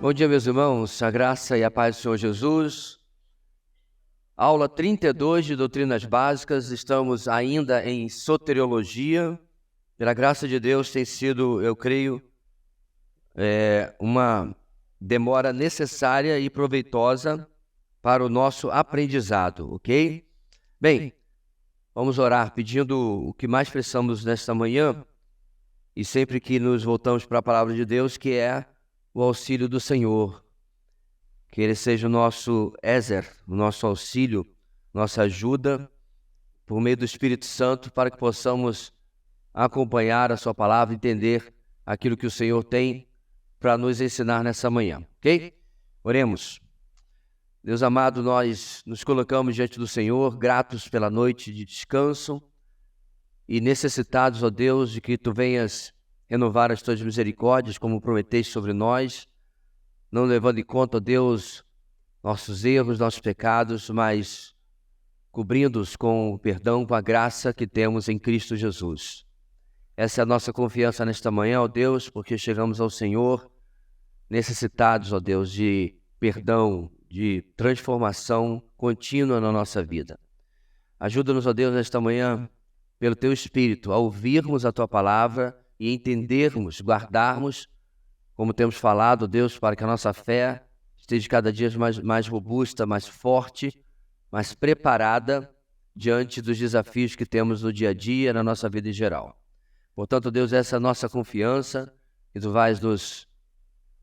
Bom dia, meus irmãos, a graça e a paz do Senhor Jesus. Aula 32 de Doutrinas Básicas, estamos ainda em Soteriologia. Pela graça de Deus tem sido, eu creio, uma demora necessária e proveitosa para o nosso aprendizado, ok? Bem, vamos orar pedindo o que mais precisamos nesta manhã e sempre que nos voltamos para a Palavra de Deus, que é o auxílio do Senhor. Que Ele seja o nosso Ézer, o nosso auxílio, nossa ajuda, por meio do Espírito Santo, para que possamos acompanhar a Sua Palavra, entender aquilo que o Senhor tem para nos ensinar nessa manhã, ok? Oremos. Deus amado, nós nos colocamos diante do Senhor, gratos pela noite de descanso e necessitados, ó Deus, de que Tu venhas renovar as Tuas misericórdias, como prometeste sobre nós, não levando em conta, ó Deus, nossos erros, nossos pecados, mas cobrindo-os com o perdão, com a graça que temos em Cristo Jesus. Essa é a nossa confiança nesta manhã, ó Deus, porque chegamos ao Senhor necessitados, ó Deus, de perdão, de transformação contínua na nossa vida. Ajuda-nos, ó Deus, nesta manhã, pelo Teu Espírito, a ouvirmos a Tua Palavra e entendermos, guardarmos, como temos falado, Deus, para que a nossa fé esteja cada dia mais robusta, mais forte, mais preparada diante dos desafios que temos no dia a dia, na nossa vida em geral. Portanto, Deus, essa é a nossa confiança, que Tu vais nos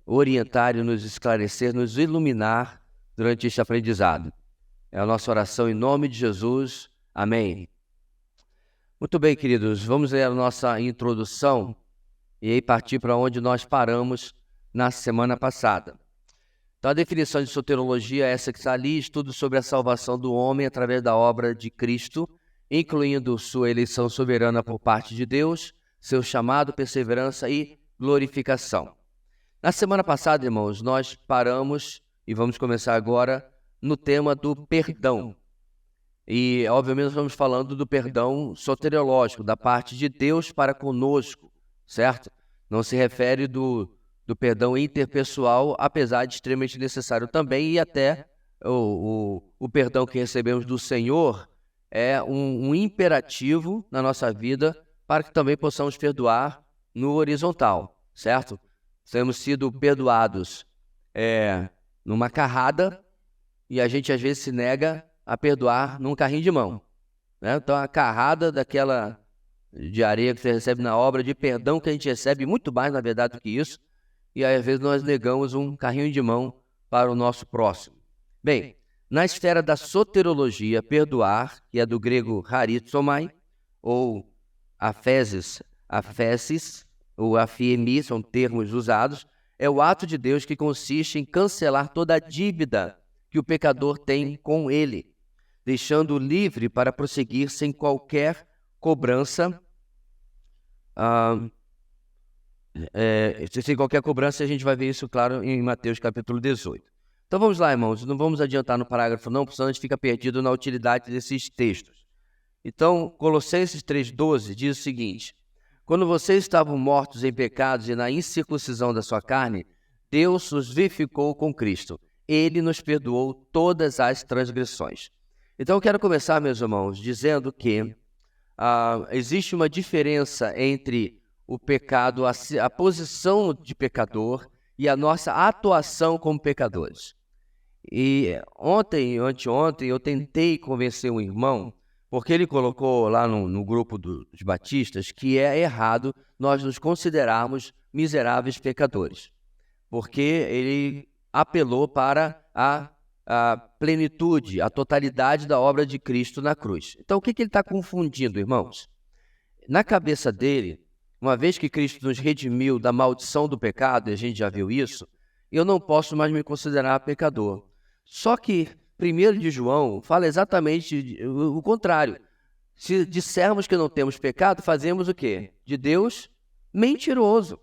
orientar e nos esclarecer, nos iluminar durante este aprendizado. É a nossa oração em nome de Jesus. Amém. Muito bem, queridos, vamos ler a nossa introdução e aí partir para onde nós paramos na semana passada. Então, a definição de soteriologia é essa que está ali: estudo sobre a salvação do homem através da obra de Cristo, incluindo sua eleição soberana por parte de Deus, seu chamado, perseverança e glorificação. Na semana passada, irmãos, nós paramos e vamos começar agora no tema do perdão. E, obviamente, nós estamos falando do perdão soteriológico, da parte de Deus para conosco, certo? Não se refere do perdão interpessoal, apesar de extremamente necessário também, e até o perdão que recebemos do Senhor é um imperativo na nossa vida para que também possamos perdoar no horizontal, certo? Temos sido perdoados numa carrada e a gente às vezes se nega a perdoar num carrinho de mão, né? Então a carrada daquela de areia que você recebe na obra, de perdão que a gente recebe, muito mais na verdade do que isso, e aí, às vezes nós negamos um carrinho de mão para o nosso próximo. Bem, na esfera da soteriologia, perdoar, que é do grego harizomai, ou afesis, ou afiemi, são termos usados, é o ato de Deus que consiste em cancelar toda a dívida que o pecador tem com ele, deixando-o livre para prosseguir sem qualquer cobrança. Sem qualquer cobrança, a gente vai ver isso, claro, em Mateus capítulo 18. Então vamos lá, irmãos, não vamos adiantar no parágrafo não, porque senão a gente fica perdido na utilidade desses textos. Então, Colossenses 3,12 diz o seguinte: quando vocês estavam mortos em pecados e na incircuncisão da sua carne, Deus os vivificou com Cristo. Ele nos perdoou todas as transgressões. Então eu quero começar, meus irmãos, dizendo que existe uma diferença entre o pecado, a posição de pecador e a nossa atuação como pecadores. E ontem, anteontem, eu tentei convencer um irmão, porque ele colocou lá no grupo dos batistas que é errado nós nos considerarmos miseráveis pecadores, porque ele apelou para a plenitude, a totalidade da obra de Cristo na cruz. Então, o que ele está confundindo, irmãos? Na cabeça dele, uma vez que Cristo nos redimiu da maldição do pecado, e a gente já viu isso, eu não posso mais me considerar pecador. Só que 1 de João fala exatamente o contrário. Se dissermos que não temos pecado, fazemos o quê? De Deus mentiroso.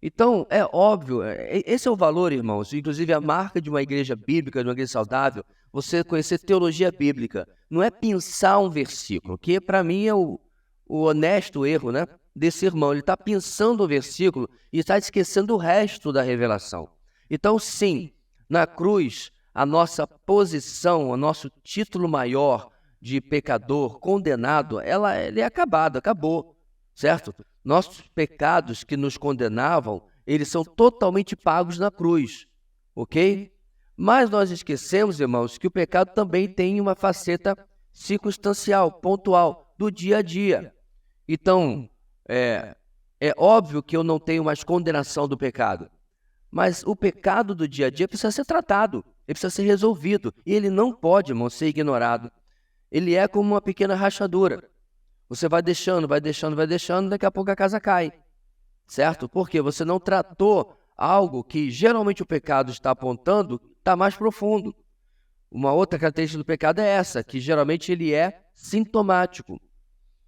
Então, é óbvio, esse é o valor, irmãos, inclusive a marca de uma igreja bíblica, de uma igreja saudável, você conhecer teologia bíblica. Não é pensar um versículo, que para mim é o honesto erro, né, desse irmão. Ele está pensando o versículo e está esquecendo o resto da revelação. Então, sim, na cruz, a nossa posição, o nosso título maior de pecador, condenado, ele é acabou, certo? Nossos pecados que nos condenavam, eles são totalmente pagos na cruz, ok? Mas nós esquecemos, irmãos, que o pecado também tem uma faceta circunstancial, pontual, do dia a dia. Então, é óbvio que eu não tenho mais condenação do pecado, mas o pecado do dia a dia precisa ser tratado, ele precisa ser resolvido, e ele não pode, irmão, ser ignorado. Ele é como uma pequena rachadura. Você vai deixando, daqui a pouco a casa cai, certo? Porque você não tratou algo que geralmente o pecado está apontando, está mais profundo. Uma outra característica do pecado é essa, que geralmente ele é sintomático.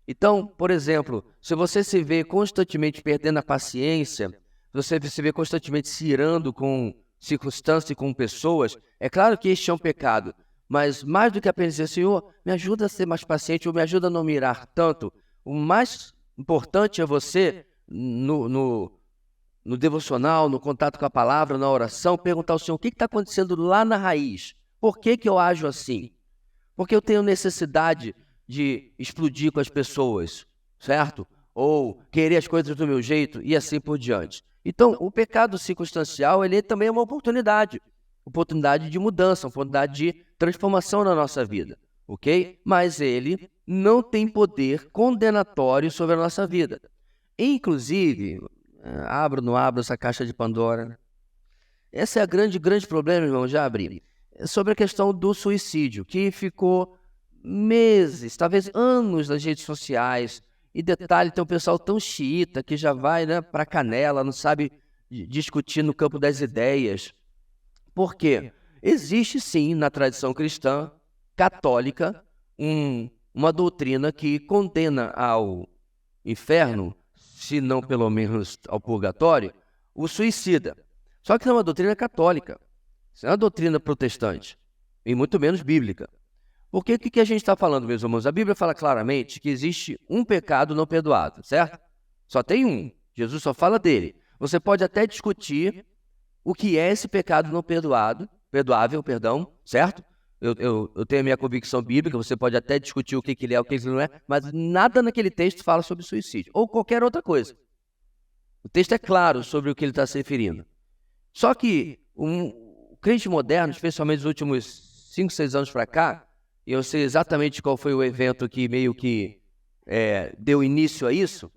Então, por exemplo, se você se vê constantemente perdendo a paciência, você se vê constantemente se irando com circunstâncias e com pessoas, é claro que este é um pecado, mas mais do que apenas dizer, Senhor, me ajuda a ser mais paciente ou me ajuda a não me irar tanto, o mais importante é você, no devocional, no contato com a palavra, na oração, perguntar ao Senhor, o que está acontecendo lá na raiz? Por que eu ajo assim? Porque eu tenho necessidade de explodir com as pessoas, certo? Ou querer as coisas do meu jeito e assim por diante. Então, o pecado circunstancial, ele também é uma oportunidade de mudança, uma oportunidade de transformação na nossa vida, ok? Mas ele não tem poder condenatório sobre a nossa vida. Inclusive, abro ou não abro essa caixa de Pandora? Esse é o grande problema, irmão, já abri. Sobre a questão do suicídio, que ficou meses, talvez anos nas redes sociais. E detalhe, tem um pessoal tão xiita que já vai, né, para canela, não sabe discutir no campo das ideias. Por quê? Existe sim na tradição cristã católica uma doutrina que condena ao inferno, se não pelo menos ao purgatório, o suicida. Só que não é uma doutrina católica, isso é uma doutrina protestante, e muito menos bíblica. Porque o que a gente está falando, meus irmãos? A Bíblia fala claramente que existe um pecado não perdoado, certo? Só tem um. Jesus só fala dele. Você pode até discutir o que é esse pecado não perdoável, certo? Eu tenho a minha convicção bíblica, você pode até discutir o que ele é, o que ele não é, mas nada naquele texto fala sobre suicídio, ou qualquer outra coisa. O texto é claro sobre o que ele está se referindo. Só que o crente moderno, especialmente nos últimos 5, 6 anos para cá, e eu sei exatamente qual foi o evento que meio que deu início a isso,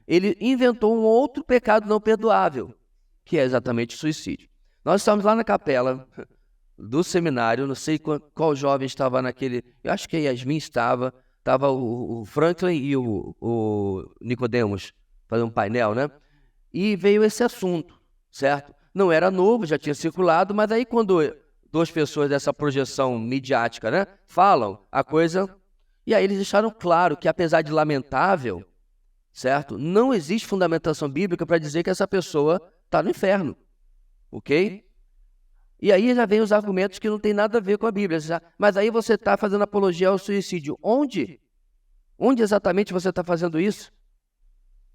ele inventou um outro pecado não perdoável, que é exatamente o suicídio. Nós estávamos lá na capela do seminário, não sei qual jovem estava naquele, eu acho que a Yasmin estava o Franklin e o Nicodemos, fazendo um painel, né? E veio esse assunto, certo? Não era novo, já tinha circulado, mas aí quando duas pessoas dessa projeção midiática, né, falam a coisa, e aí eles deixaram claro que apesar de lamentável, certo? Não existe fundamentação bíblica para dizer que essa pessoa está no inferno, ok? E aí já vem os argumentos que não tem nada a ver com a Bíblia. Mas aí você está fazendo apologia ao suicídio. Onde? Onde exatamente você está fazendo isso?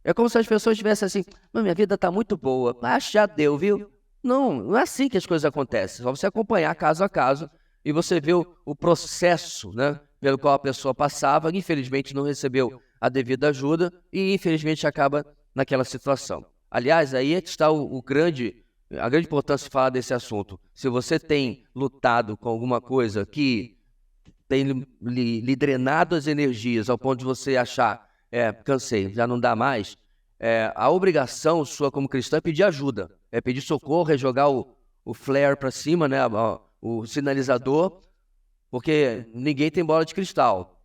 É como se as pessoas estivessem assim, minha vida está muito boa, mas já deu, viu? Não é assim que as coisas acontecem. É só você acompanhar caso a caso e você vê o processo, né, pelo qual a pessoa passava, e infelizmente não recebeu a devida ajuda e infelizmente acaba naquela situação. Aliás, aí é que está a grande importância de falar desse assunto. Se você tem lutado com alguma coisa que tem lhe drenado as energias ao ponto de você achar, cansei, já não dá mais, a obrigação sua como cristã é pedir ajuda, é pedir socorro, é jogar o flare para cima, né, o sinalizador, porque ninguém tem bola de cristal.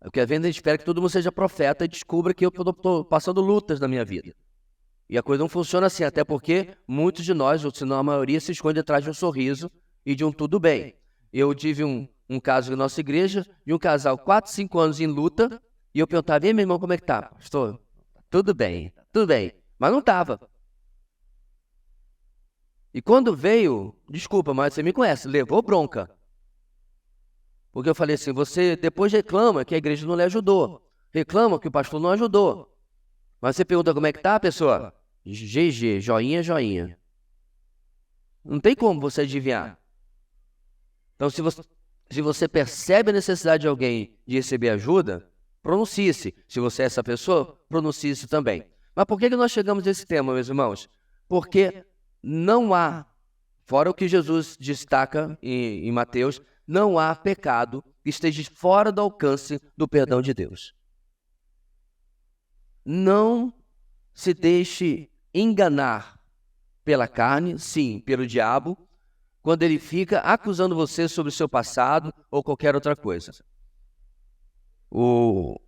O que a gente espera que todo mundo seja profeta e descubra que eu estou passando lutas na minha vida. E a coisa não funciona assim, até porque muitos de nós, ou se não a maioria, se esconde atrás de um sorriso e de um tudo bem. Eu tive um caso na nossa igreja, de um casal 4, 5 anos em luta, e eu perguntava, e meu irmão, como é que tá? Pastor, tudo bem, mas não estava. E quando veio, desculpa, mas você me conhece, levou bronca. Porque eu falei assim, você depois reclama que a igreja não lhe ajudou, reclama que o pastor não ajudou. Mas você pergunta como é que tá, pessoa? GG, joinha. Não tem como você adivinhar. Então, se você percebe a necessidade de alguém de receber ajuda, pronuncie-se. Se você é essa pessoa, pronuncie-se também. Mas por que nós chegamos a esse tema, meus irmãos? Porque não há, fora o que Jesus destaca em Mateus, não há pecado que esteja fora do alcance do perdão de Deus. Não se deixe enganar pela carne, sim, pelo diabo, quando ele fica acusando você sobre o seu passado ou qualquer outra coisa. O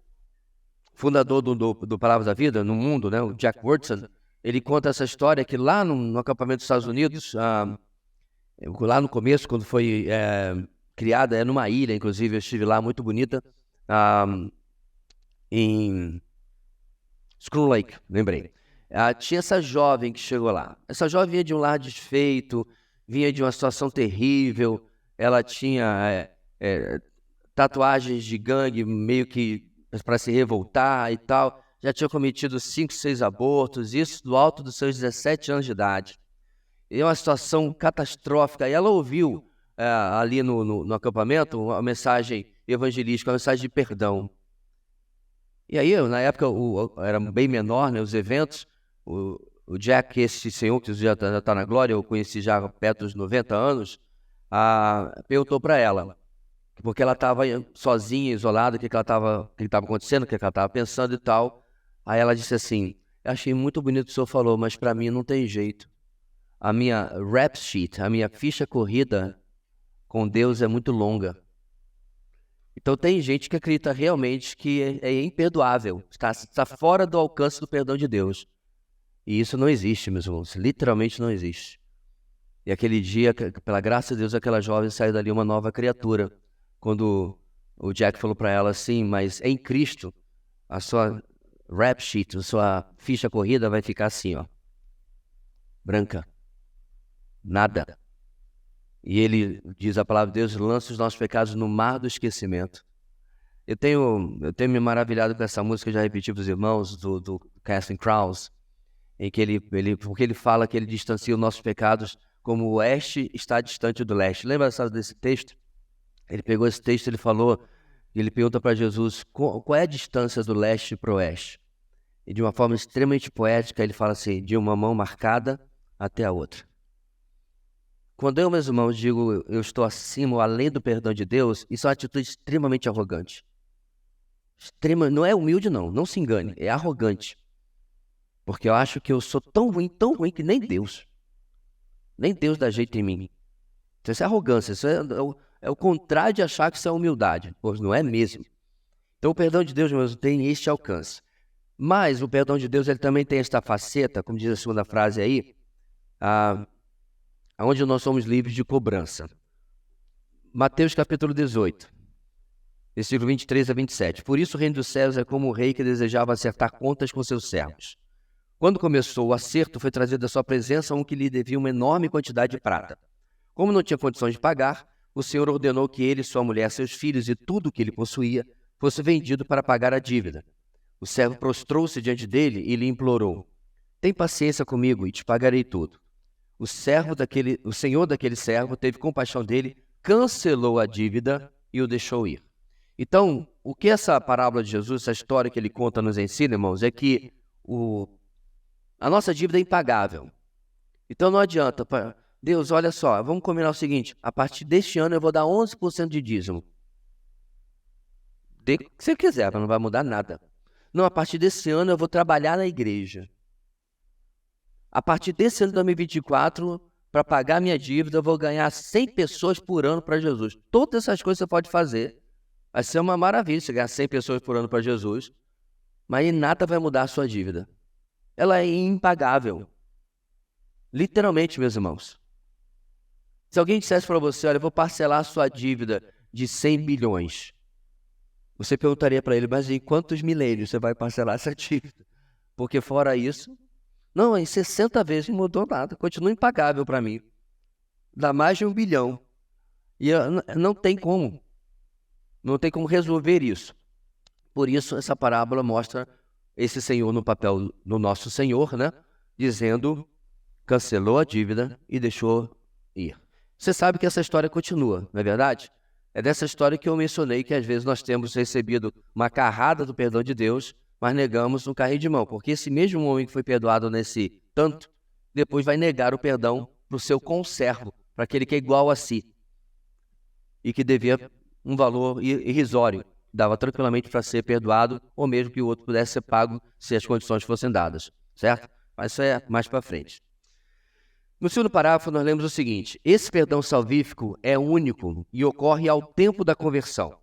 fundador do Palavra da Vida no mundo, né, o Jack Wyrtzen, ele conta essa história que lá no acampamento dos Estados Unidos, lá no começo, quando foi criada, é numa ilha, inclusive, eu estive lá, muito bonita, em Screw Lake, lembrei. Tinha essa jovem que chegou lá. Essa jovem vinha de um lar desfeito, vinha de uma situação terrível, ela tinha tatuagens de gangue, meio que para se revoltar e tal, já tinha cometido 5, 6 abortos, isso do alto dos seus 17 anos de idade. E é uma situação catastrófica. E ela ouviu ali no acampamento uma mensagem evangelística, uma mensagem de perdão. E aí, na época, era bem menor, né, os eventos. O Jack, esse senhor que já está na glória, eu conheci já perto dos 90 anos, perguntou para ela, porque ela estava sozinha, isolada, o que estava acontecendo, o que ela estava pensando e tal. Aí ela disse assim: achei muito bonito o que o senhor falou, mas para mim não tem jeito. A minha rap sheet, a minha ficha corrida com Deus é muito longa. Então tem gente que acredita realmente que é imperdoável, está fora do alcance do perdão de Deus. E isso não existe, meus irmãos, literalmente não existe. E aquele dia, pela graça de Deus, aquela jovem saiu dali uma nova criatura. Quando o Jack falou para ela assim: mas em Cristo, a sua rap sheet, a sua ficha corrida vai ficar assim, ó, branca, nada. E ele diz a palavra de Deus: lança os nossos pecados no mar do esquecimento. Eu tenho me maravilhado com essa música, eu já repeti para os irmãos, do Casting Crowns, em que porque ele fala que ele distancia os nossos pecados como o oeste está distante do leste. Lembra desse texto? Ele pegou esse texto, ele pergunta para Jesus qual é a distância do leste para o oeste. E de uma forma extremamente poética, ele fala assim: de uma mão marcada até a outra. Quando eu, meus irmãos, digo eu estou acima ou além do perdão de Deus, isso é uma atitude extremamente arrogante. Não é humilde, não se engane, é arrogante. Porque eu acho que eu sou tão ruim que nem Deus dá jeito em mim. Então, isso é arrogância, isso é o contrário de achar que isso é humildade, pois não é mesmo. Então o perdão de Deus, meus irmãos, tem este alcance. Mas o perdão de Deus, ele também tem esta faceta, como diz a segunda frase aí, onde nós somos livres de cobrança. Mateus capítulo 18, versículo 23 a 27. Por isso o reino dos céus é como o rei que desejava acertar contas com seus servos. Quando começou o acerto, foi trazido à sua presença um que lhe devia uma enorme quantidade de prata. Como não tinha condições de pagar, o Senhor ordenou que ele, sua mulher, seus filhos e tudo o que ele possuía fosse vendido para pagar a dívida. O servo prostrou-se diante dele e lhe implorou: tem paciência comigo e te pagarei tudo. O senhor daquele servo teve compaixão dele, cancelou a dívida e o deixou ir. Então, o que essa parábola de Jesus, essa história que ele conta, nos ensina, irmãos, é que a nossa dívida é impagável. Então não adianta, Deus, olha só, vamos combinar o seguinte: a partir deste ano eu vou dar 11% de dízimo. Dê o que você quiser, mas não vai mudar nada. Não, a partir desse ano eu vou trabalhar na igreja. A partir desse ano de 2024, para pagar minha dívida, eu vou ganhar 100 pessoas por ano para Jesus. Todas essas coisas você pode fazer. Vai ser uma maravilha você ganhar 100 pessoas por ano para Jesus, mas nada vai mudar a sua dívida. Ela é impagável. Literalmente, meus irmãos. Se alguém dissesse para você: olha, eu vou parcelar a sua dívida de 100 bilhões, você perguntaria para ele: mas em quantos milênios você vai parcelar essa dívida? Porque fora isso, não, em 60 vezes não mudou nada, continua impagável para mim. Dá mais de 1 bilhão. E não tem como resolver isso. Por isso, essa parábola mostra esse Senhor no papel do nosso Senhor, né? Dizendo: cancelou a dívida e deixou ir. Você sabe que essa história continua, não é verdade? É dessa história que eu mencionei que às vezes nós temos recebido uma carrada do perdão de Deus, mas negamos um carrinho de mão, porque esse mesmo homem que foi perdoado nesse tanto, depois vai negar o perdão para o seu conservo, para aquele que é igual a si e que devia um valor irrisório, dava tranquilamente para ser perdoado, ou mesmo que o outro pudesse ser pago se as condições fossem dadas, certo? Mas isso é mais para frente. No segundo parágrafo, nós lemos o seguinte: esse perdão salvífico é único e ocorre ao tempo da conversão.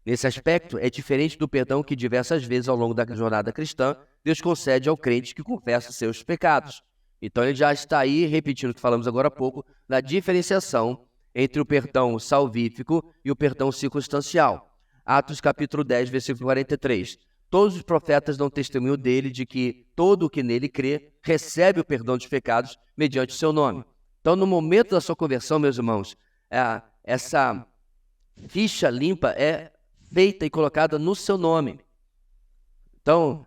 Nesse aspecto, é diferente do perdão que diversas vezes ao longo da jornada cristã, Deus concede ao crente que confessa seus pecados. Então ele já está aí, repetindo o que falamos agora há pouco, na diferenciação entre o perdão salvífico e o perdão circunstancial. Atos capítulo 10, versículo 43. Todos os profetas dão testemunho dele de que todo o que nele crê recebe o perdão dos pecados mediante o seu nome. Então, no momento da sua conversão, meus irmãos, essa ficha limpa é feita e colocada no seu nome. Então,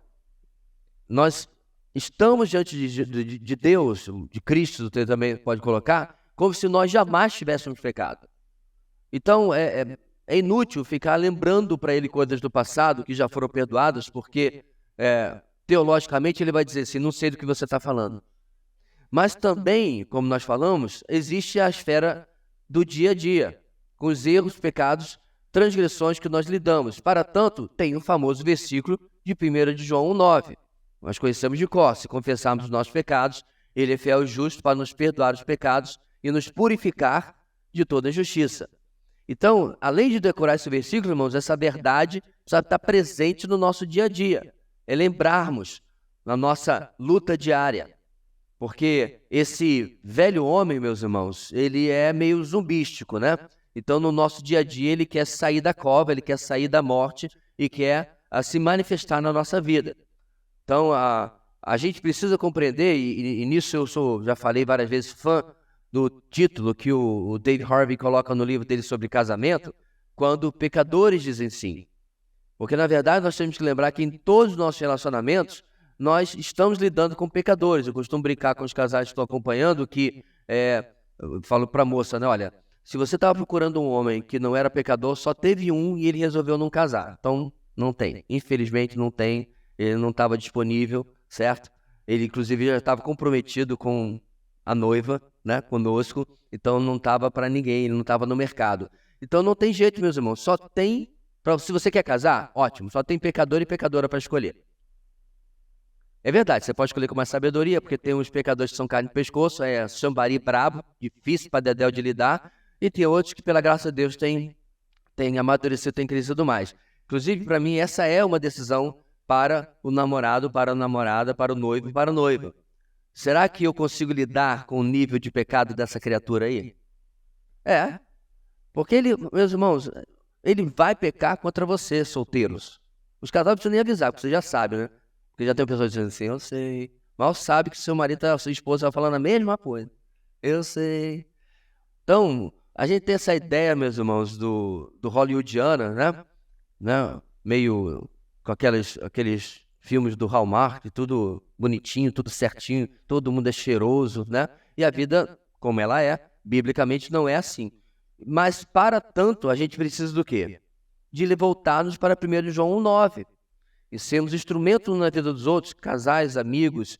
nós estamos diante de Deus, de Cristo, você também pode colocar, como se nós jamais tivéssemos pecado. Então, é inútil ficar lembrando para ele coisas do passado que já foram perdoadas, porque teologicamente ele vai dizer assim, não sei do que você está falando. Mas também, como nós falamos, existe a esfera do dia a dia, com os erros, pecados, transgressões que nós lidamos. Para tanto, tem o famoso versículo de 1 de João 1,9. Nós conhecemos de cor, se confessarmos os nossos pecados, ele é fiel e justo para nos perdoar os pecados e nos purificar de toda injustiça. Então, além de decorar esse versículo, irmãos, essa verdade precisa estar presente no nosso dia a dia. É lembrarmos na nossa luta diária. Porque esse velho homem, meus irmãos, ele é meio zumbístico, né? Então, no nosso dia a dia, ele quer sair da cova, ele quer sair da morte e quer se manifestar na nossa vida. Então, a gente precisa compreender, e nisso eu já falei várias vezes, fã do título que o Dave Harvey coloca no livro dele sobre casamento, quando pecadores dizem sim. Porque, na verdade, nós temos que lembrar que em todos os nossos relacionamentos, nós estamos lidando com pecadores. Eu costumo brincar com os casais que estão acompanhando que, eu falo para a moça, né, olha, se você estava procurando um homem que não era pecador, só teve um e ele resolveu não casar. Então, não tem. Infelizmente, não tem. Ele não estava disponível, certo? Ele, inclusive, já estava comprometido com a noiva, né, conosco, então não estava para ninguém, ele não estava no mercado. Então não tem jeito, meus irmãos, só tem, se você quer casar, ótimo, só tem pecador e pecadora para escolher. É verdade, você pode escolher com mais sabedoria, porque tem uns pecadores que são carne de pescoço, chambari brabo, difícil para dedéu de lidar, e tem outros que, pela graça de Deus, têm amadurecido, têm crescido mais. Inclusive, para mim, essa é uma decisão para o namorado, para a namorada, para o noivo e para a noiva. Será que eu consigo lidar com o nível de pecado dessa criatura aí? Porque ele, meus irmãos, ele vai pecar contra você, solteiros. Os casais não precisam nem avisar, porque você já sabe, né? Porque já tem pessoas dizendo assim, eu sei. Mal sabe que seu marido, sua esposa, está falando a mesma coisa. Eu sei. Então, a gente tem essa ideia, meus irmãos, do hollywoodiana, né? Meio com aqueles filmes do Hallmark, tudo bonitinho, tudo certinho, todo mundo é cheiroso, né? E a vida, como ela é, biblicamente não é assim. Mas, para tanto, a gente precisa do quê? De voltarmos para 1 João 1,9 e sermos instrumentos na vida dos outros, casais, amigos,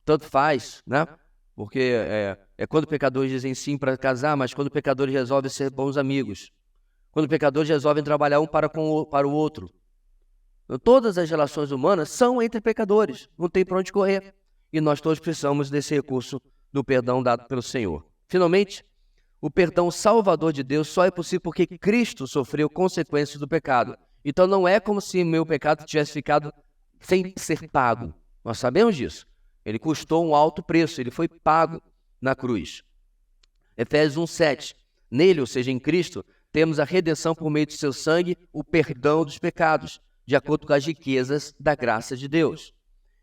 tanto faz, né? Porque quando pecadores dizem sim para casar, mas quando pecadores resolvem ser bons amigos. Quando pecadores resolvem trabalhar um para o outro. Todas as relações humanas são entre pecadores, não tem para onde correr. E nós todos precisamos desse recurso do perdão dado pelo Senhor. Finalmente, o perdão salvador de Deus só é possível porque Cristo sofreu consequências do pecado. Então não é como se meu pecado tivesse ficado sem ser pago. Nós sabemos disso. Ele custou um alto preço, ele foi pago na cruz. Efésios 1,7. Nele, ou seja, em Cristo, temos a redenção por meio de seu sangue, o perdão dos pecados, de acordo com as riquezas da graça de Deus.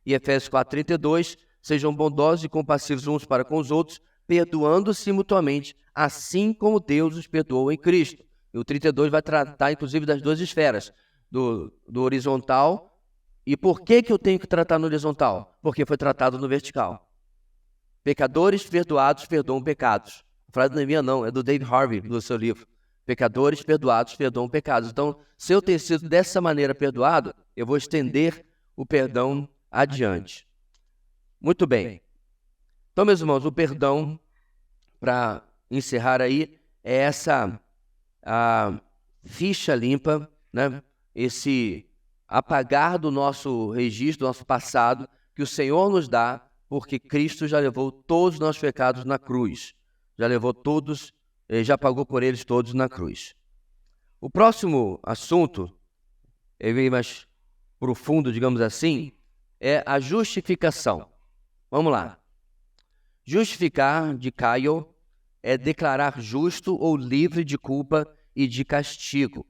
E Efésios 4,32, sejam bondosos e compassivos uns para com os outros, perdoando-se mutuamente, assim como Deus os perdoou em Cristo. E o 32 vai tratar, inclusive, das duas esferas, do horizontal. E por que eu tenho que tratar no horizontal? Porque foi tratado no vertical. Pecadores perdoados perdoam pecados. frase não é minha não, é do Dave Harvey, do seu livro. Pecadores perdoados perdoam pecados. Então, se eu ter sido dessa maneira perdoado, eu vou estender o perdão adiante. Muito bem. Então, meus irmãos, o perdão, para encerrar aí, é essa ficha limpa, né? Esse apagar do nosso registro, do nosso passado, que o Senhor nos dá, porque Cristo já levou todos os nossos pecados na cruz. Já levou todos, já pagou por eles todos na cruz. O próximo assunto, é bem mais profundo, digamos assim, é a justificação. Vamos lá. Justificar, de Caio, é declarar justo ou livre de culpa e de castigo.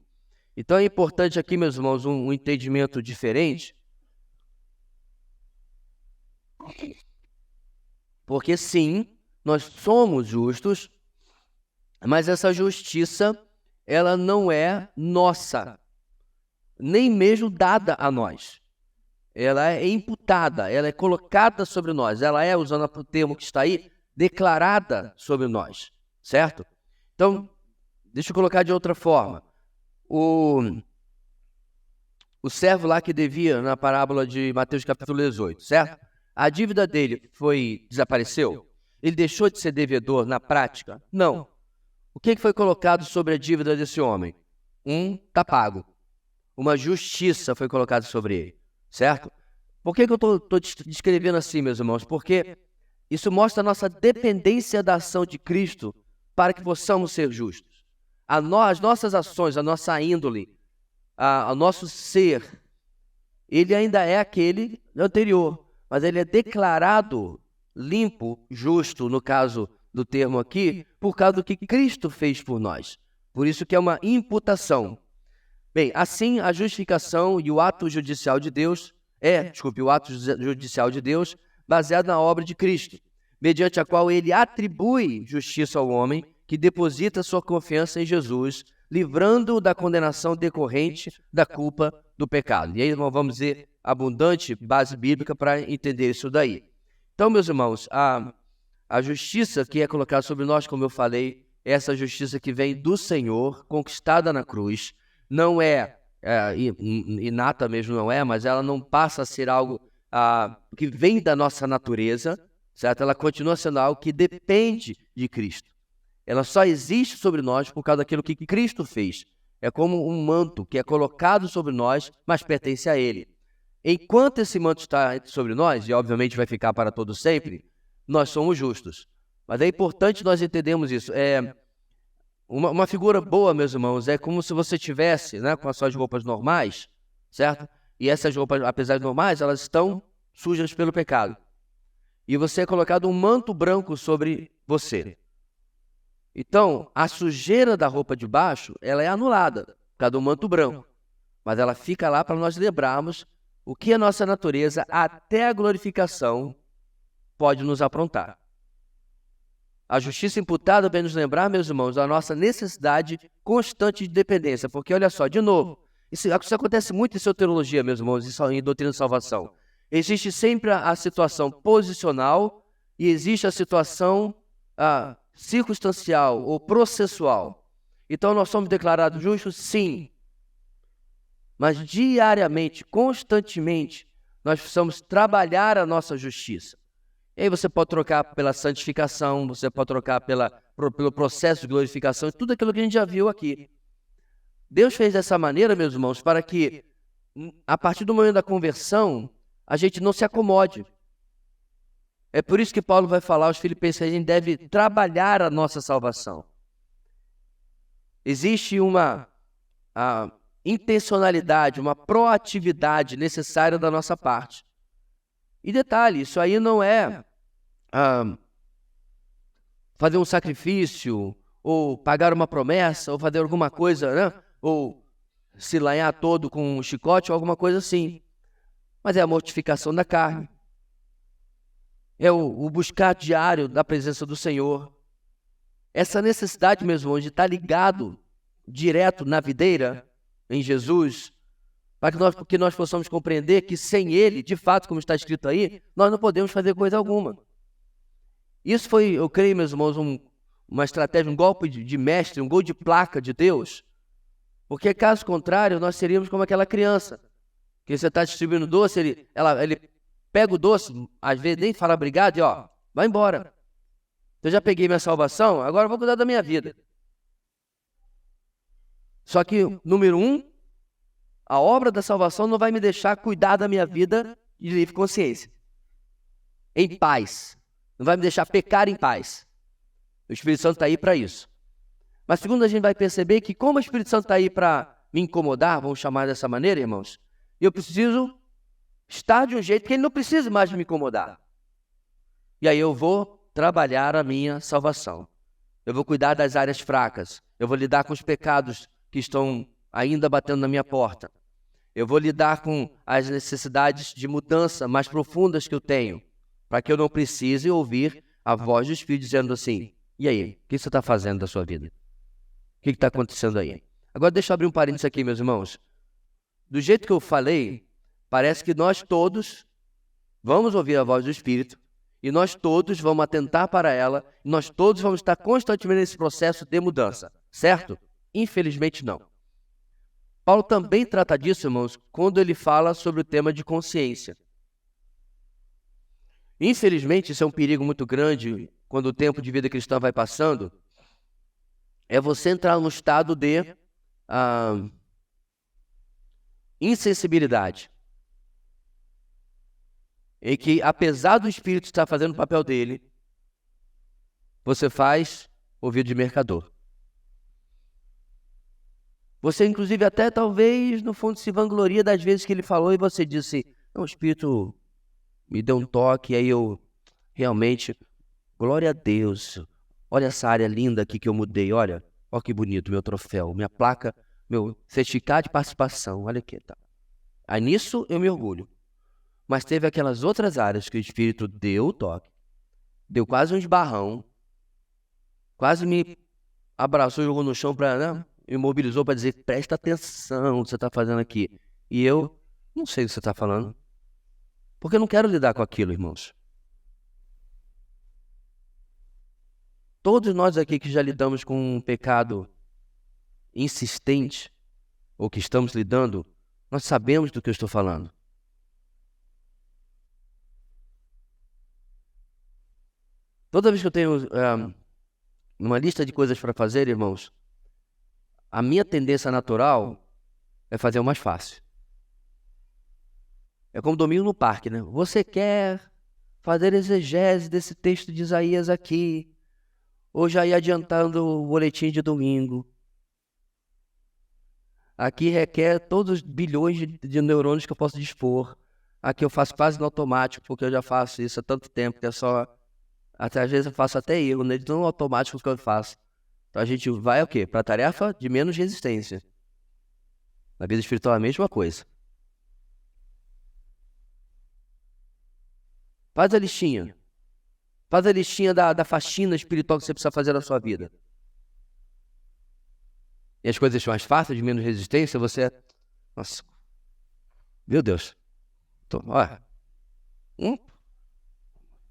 Então é importante aqui, meus irmãos, um entendimento diferente. Porque sim, nós somos justos, mas essa justiça, ela não é nossa, nem mesmo dada a nós. Ela é imputada, ela é colocada sobre nós, ela é, usando o termo que está aí, declarada sobre nós, certo? Então, deixa eu colocar de outra forma. O servo lá que devia, na parábola de Mateus capítulo 18, certo? A dívida dele desapareceu? Ele deixou de ser devedor na prática? Não. O que foi colocado sobre a dívida desse homem? Está pago. Uma justiça foi colocada sobre ele, certo? Por que eu estou descrevendo assim, meus irmãos? Porque isso mostra a nossa dependência da ação de Cristo para que possamos ser justos. As nossas ações, a nossa índole, o nosso ser, ele ainda é aquele anterior, mas ele é declarado limpo, justo, no caso do termo aqui, por causa do que Cristo fez por nós. Por isso que é uma imputação. Bem, assim a justificação e o ato judicial de Deus o ato judicial de Deus baseado na obra de Cristo, mediante a qual ele atribui justiça ao homem que deposita sua confiança em Jesus, livrando-o da condenação decorrente da culpa do pecado. E aí nós vamos ver abundante base bíblica para entender isso daí. Então, meus irmãos, a justiça que é colocada sobre nós, como eu falei, é essa justiça que vem do Senhor, conquistada na cruz, não é inata mesmo, não é, mas ela não passa a ser algo que vem da nossa natureza, certo? Ela continua sendo algo que depende de Cristo. Ela só existe sobre nós por causa daquilo que Cristo fez. É como um manto que é colocado sobre nós, mas pertence a Ele. Enquanto esse manto está sobre nós, e obviamente vai ficar para todo sempre, nós somos justos. Mas é importante nós entendermos isso. Uma figura boa, meus irmãos, é como se você tivesse, né, com as suas roupas normais, certo? E essas roupas, apesar de normais, elas estão sujas pelo pecado. E você é colocado um manto branco sobre você. Então, a sujeira da roupa de baixo, ela é anulada, por causa do manto branco. Mas ela fica lá para nós lembrarmos o que a nossa natureza, até a glorificação, pode nos aprontar. A justiça imputada vem nos lembrar, meus irmãos, da nossa necessidade constante de dependência. Porque, olha só, de novo, isso acontece muito em soteriologia, meus irmãos, em doutrina de salvação. Existe sempre a situação posicional e existe a situação circunstancial ou processual. Então, nós somos declarados justos? Sim. Mas diariamente, constantemente, nós precisamos trabalhar a nossa justiça. E aí você pode trocar pela santificação, você pode trocar pelo processo de glorificação, tudo aquilo que a gente já viu aqui. Deus fez dessa maneira, meus irmãos, para que, a partir do momento da conversão, a gente não se acomode. É por isso que Paulo vai falar aos Filipenses que a gente deve trabalhar a nossa salvação. Existe uma intencionalidade, uma proatividade necessária da nossa parte. E detalhe, isso aí não é fazer um sacrifício, ou pagar uma promessa, ou fazer alguma coisa, né? Ou se lanhar todo com um chicote, ou alguma coisa assim. Mas é a mortificação da carne. É o buscar diário da presença do Senhor. Essa necessidade, meus irmãos, de estar ligado direto na videira, em Jesus, para que nós possamos compreender que sem Ele, de fato, como está escrito aí, nós não podemos fazer coisa alguma. Isso foi, eu creio, meus irmãos, uma estratégia, um golpe de mestre, um gol de placa de Deus. Porque, caso contrário, nós seríamos como aquela criança, que você está distribuindo doce, ele pega o doce, às vezes nem fala obrigado e vai embora. Eu já peguei minha salvação, agora eu vou cuidar da minha vida. Só que, número 1, a obra da salvação não vai me deixar cuidar da minha vida de livre consciência, em paz. Não vai me deixar pecar em paz. O Espírito Santo está aí para isso. Mas segundo, a gente vai perceber que como o Espírito Santo está aí para me incomodar, vamos chamar dessa maneira, irmãos, eu preciso estar de um jeito que ele não precise mais me incomodar. E aí eu vou trabalhar a minha salvação. Eu vou cuidar das áreas fracas. Eu vou lidar com os pecados que estão ainda batendo na minha porta. Eu vou lidar com as necessidades de mudança mais profundas que eu tenho, para que eu não precise ouvir a voz do Espírito dizendo assim: e aí, o que você está fazendo da sua vida? O que está acontecendo aí? Agora deixa eu abrir um parênteses aqui, meus irmãos. Do jeito que eu falei, parece que nós todos vamos ouvir a voz do Espírito e nós todos vamos atentar para ela e nós todos vamos estar constantemente nesse processo de mudança, certo? Infelizmente não. Paulo também trata disso, irmãos, quando ele fala sobre o tema de consciência. Infelizmente, isso é um perigo muito grande quando o tempo de vida cristã vai passando, é você entrar num estado de insensibilidade. Em que, apesar do Espírito estar fazendo o papel dele, você faz ouvido de mercador. Você, inclusive, até talvez, no fundo, se vangloria das vezes que ele falou e você disse: não, o Espírito me deu um toque, e aí eu realmente, glória a Deus, olha essa área linda aqui que eu mudei, olha que bonito, meu troféu, minha placa, meu certificado de participação, olha aqui, tá. Aí nisso eu me orgulho. Mas teve aquelas outras áreas que o Espírito deu o toque, deu quase um esbarrão, quase me abraçou e jogou no chão para, imobilizou para dizer: presta atenção no que você está fazendo aqui. E eu não sei o que você está falando, porque eu não quero lidar com aquilo, irmãos. Todos nós aqui que já lidamos com um pecado insistente, ou que estamos lidando, nós sabemos do que eu estou falando. Toda vez que eu tenho uma lista de coisas para fazer, irmãos, a minha tendência natural é fazer o mais fácil. É como domingo no parque, né? Você quer fazer exegese desse texto de Isaías aqui, ou já ir adiantando o boletim de domingo. Aqui requer todos os bilhões de neurônios que eu posso dispor. Aqui eu faço quase no automático, porque eu já faço isso há tanto tempo, que é só... Até às vezes eu faço até erro, né? De tão automático que eu faço. Então a gente vai o quê? Para a tarefa de menos resistência. Na vida espiritual é a mesma coisa. Faz a listinha. Faz a listinha da faxina espiritual que você precisa fazer na sua vida. E as coisas mais fáceis, de menos resistência, você... Nossa. Meu Deus. Olha.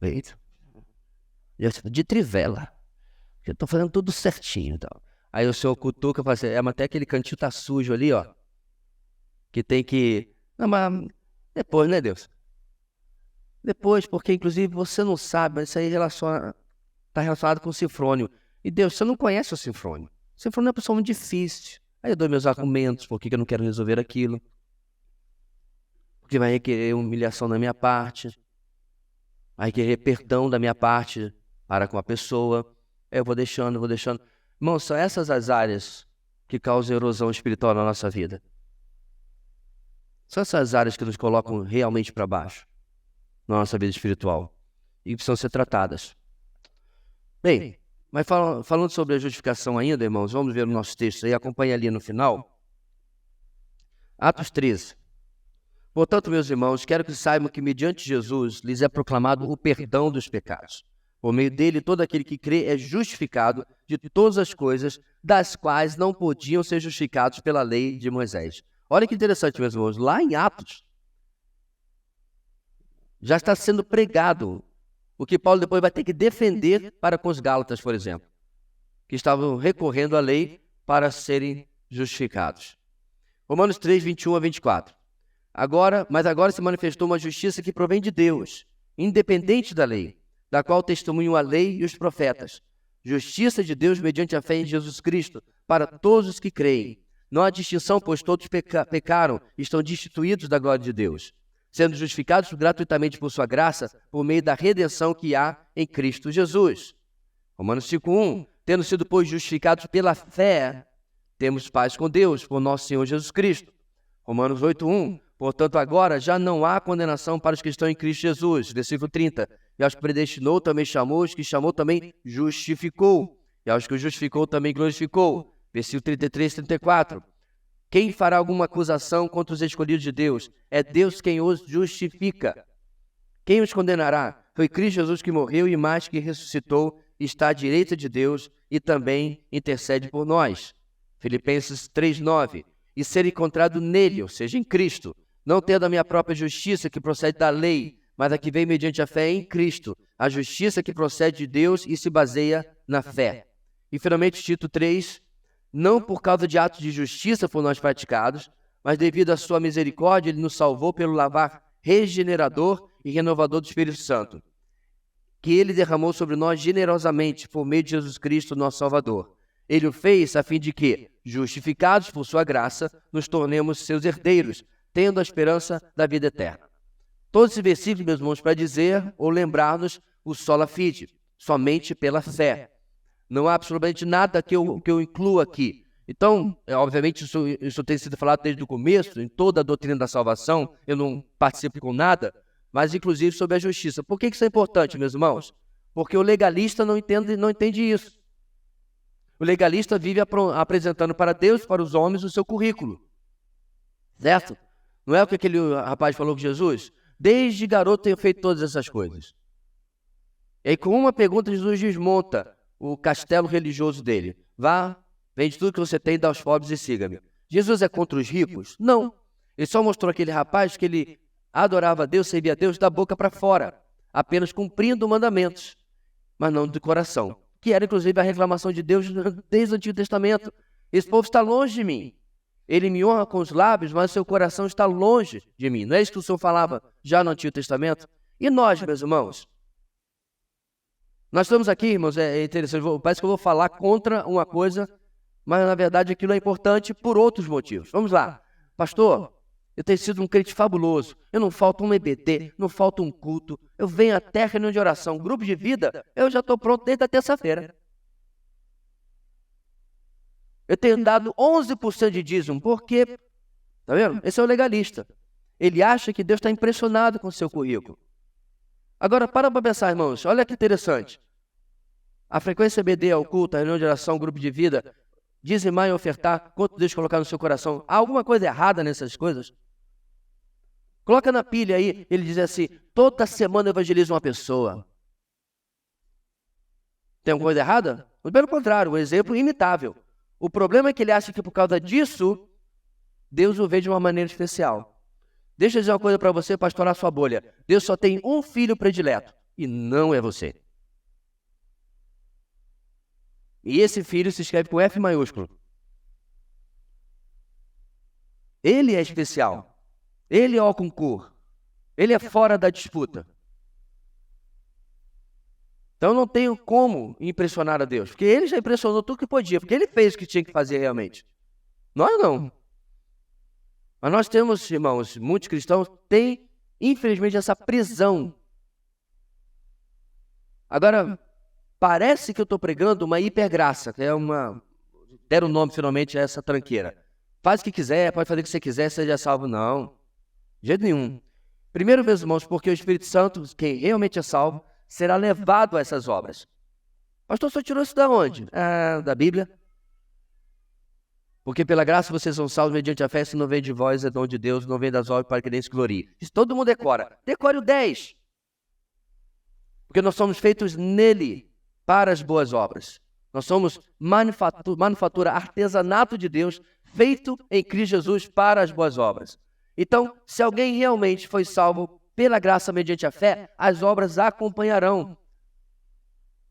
Eita. De trivela. Eu estou fazendo tudo certinho. Então. Aí o senhor cutuca e fala assim: mas até aquele cantinho tá sujo ali, ó. Que tem que... Não, mas depois, né, Deus? Depois, porque inclusive você não sabe, mas isso aí está relacionado com o Sinfrônio. E Deus, você não conhece o Sinfrônio. O Sinfrônio é uma pessoa muito difícil. Aí eu dou meus argumentos, por que eu não quero resolver aquilo. Porque vai requerer humilhação da minha parte. Vai requerer perdão da minha parte para com a pessoa. Eu vou deixando. Irmão, são essas as áreas que causam erosão espiritual na nossa vida. São essas áreas que nos colocam realmente para baixo na nossa vida espiritual e precisam ser tratadas. Bem, mas falando sobre a justificação ainda, irmãos, vamos ver o nosso texto aí, acompanha ali no final. Atos 13. Portanto, meus irmãos, quero que saibam que mediante Jesus lhes é proclamado o perdão dos pecados. Por meio dele, todo aquele que crê é justificado de todas as coisas das quais não podiam ser justificados pela lei de Moisés. Olha que interessante, meus irmãos, lá em Atos, já está sendo pregado o que Paulo depois vai ter que defender para com os Gálatas, por exemplo. que estavam recorrendo à lei para serem justificados. Romanos 3, 21 a 24. Mas agora se manifestou uma justiça que provém de Deus, independente da lei, da qual testemunham a lei e os profetas. Justiça de Deus mediante a fé em Jesus Cristo, para todos os que creem. Não há distinção, pois todos pecaram e estão destituídos da glória de Deus, sendo justificados gratuitamente por sua graça, por meio da redenção que há em Cristo Jesus. Romanos 5:1. Tendo sido, pois, justificados pela fé, temos paz com Deus, por nosso Senhor Jesus Cristo. Romanos 8:1. Portanto, agora já não há condenação para os que estão em Cristo Jesus. Versículo 30. E aos que predestinou também chamou, os que chamou também justificou. E aos que justificou também glorificou. Versículo 33 e 34. Quem fará alguma acusação contra os escolhidos de Deus? É Deus quem os justifica. Quem os condenará? Foi Cristo Jesus que morreu e mais que ressuscitou, está à direita de Deus e também intercede por nós. Filipenses 3:9. E ser encontrado nele, ou seja, em Cristo, não tendo a minha própria justiça que procede da lei, mas a que vem mediante a fé em Cristo, a justiça que procede de Deus e se baseia na fé. E finalmente Tito 3, não por causa de atos de justiça por nós praticados, mas devido à sua misericórdia, ele nos salvou pelo lavar regenerador e renovador do Espírito Santo, que ele derramou sobre nós generosamente por meio de Jesus Cristo, nosso Salvador. Ele o fez a fim de que, justificados por sua graça, nos tornemos seus herdeiros, tendo a esperança da vida eterna. Todos esses versículos, meus irmãos, para dizer ou lembrar-nos o sola fide, somente pela fé. Não há absolutamente nada que eu inclua aqui. Então, obviamente, isso tem sido falado desde o começo, em toda a doutrina da salvação, eu não participo com nada, mas inclusive sobre a justiça. Por que isso é importante, meus irmãos? Porque o legalista não entende isso. O legalista vive apresentando para Deus e para os homens o seu currículo. Certo? Não é o que aquele rapaz falou com Jesus? Desde garoto tenho feito todas essas coisas. E aí, com uma pergunta, Jesus desmonta o castelo religioso dele. Vá, vende tudo que você tem, dá aos pobres e siga-me. Jesus é contra os ricos? Não. Ele só mostrou aquele rapaz que ele adorava a Deus, servia a Deus da boca para fora, apenas cumprindo mandamentos, mas não de coração. Que era, inclusive, a reclamação de Deus desde o Antigo Testamento. Esse povo está longe de mim. Ele me honra com os lábios, mas o seu coração está longe de mim. Não é isso que o Senhor falava já no Antigo Testamento? E nós, meus irmãos? Nós estamos aqui, irmãos, é interessante, parece que eu vou falar contra uma coisa, mas na verdade aquilo é importante por outros motivos. Vamos lá. Pastor, eu tenho sido um crente fabuloso, eu não falta um EBD, não falta um culto, eu venho até reunião de oração, grupo de vida, eu já estou pronto desde a terça-feira. Eu tenho dado 11% de dízimo, porque, tá vendo? Esse é o legalista. Ele acha que Deus está impressionado com o seu currículo. Agora, para pensar, irmãos, olha que interessante. A frequência EBD, ao culto, a reunião de oração, grupo de vida, dizimar e ofertar, quanto Deus colocar no seu coração. Há alguma coisa errada nessas coisas? Coloca na pilha aí, ele diz assim, toda semana eu evangelizo uma pessoa. Tem alguma coisa errada? Pelo contrário, um exemplo imitável. O problema é que ele acha que por causa disso, Deus o vê de uma maneira especial. Deixa eu dizer uma coisa para você, para estourar sua bolha. Deus só tem um filho predileto, e não é você. E esse filho se escreve com F maiúsculo. Ele é especial. Ele é o concurso. Ele é fora da disputa. Então eu não tenho como impressionar a Deus, porque ele já impressionou tudo que podia, porque ele fez o que tinha que fazer realmente. Nós não. Mas nós temos, irmãos, muitos cristãos têm, infelizmente, essa prisão. Agora, parece que eu estou pregando uma hipergraça, que é uma... deram o nome finalmente a essa tranqueira. Faz o que quiser, pode fazer o que você quiser, seja salvo. Não, de jeito nenhum. Primeiro, meus irmãos, porque o Espírito Santo, quem realmente é salvo, será levado a essas obras. Pastor, você tirou isso da onde? Da Bíblia. Porque pela graça vocês são salvos mediante a fé, se não vem de vós, é dom de Deus, não vem das obras para que nem se glorie. Isso todo mundo decora. Decore o 10. Porque nós somos feitos nele para as boas obras. Nós somos manufatura, artesanato de Deus, feito em Cristo Jesus para as boas obras. Então, se alguém realmente foi salvo pela graça mediante a fé, as obras acompanharão.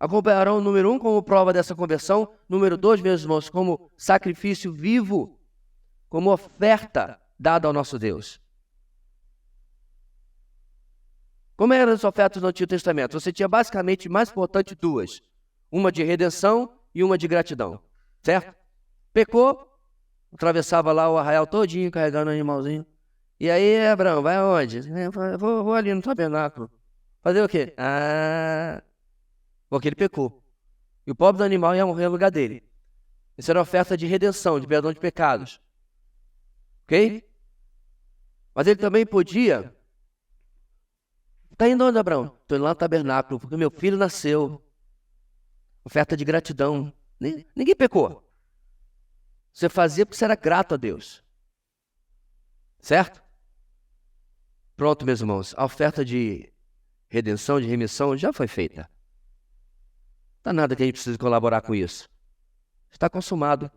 Acompanharão, número 1, como prova dessa conversão. Número 2, meus irmãos, como sacrifício vivo, como oferta dada ao nosso Deus. Como eram as ofertas no Antigo Testamento? Você tinha basicamente, mais importante, duas. Uma de redenção e uma de gratidão. Certo? Pecou, atravessava lá o arraial todinho, carregando o animalzinho. E aí, Abraão, vai aonde? Vou ali no tabernáculo. Fazer o quê? Porque ele pecou. E o pobre do animal ia morrer no lugar dele. Isso era oferta de redenção, de perdão de pecados. Ok? Mas ele também podia... Tá indo onde, Abraão? Estou indo lá no tabernáculo, porque meu filho nasceu. Oferta de gratidão. Ninguém pecou. Você fazia porque você era grato a Deus. Certo? Pronto, meus irmãos. A oferta de redenção, de remissão, já foi feita. Não está nada que a gente precise colaborar com isso. Está consumado.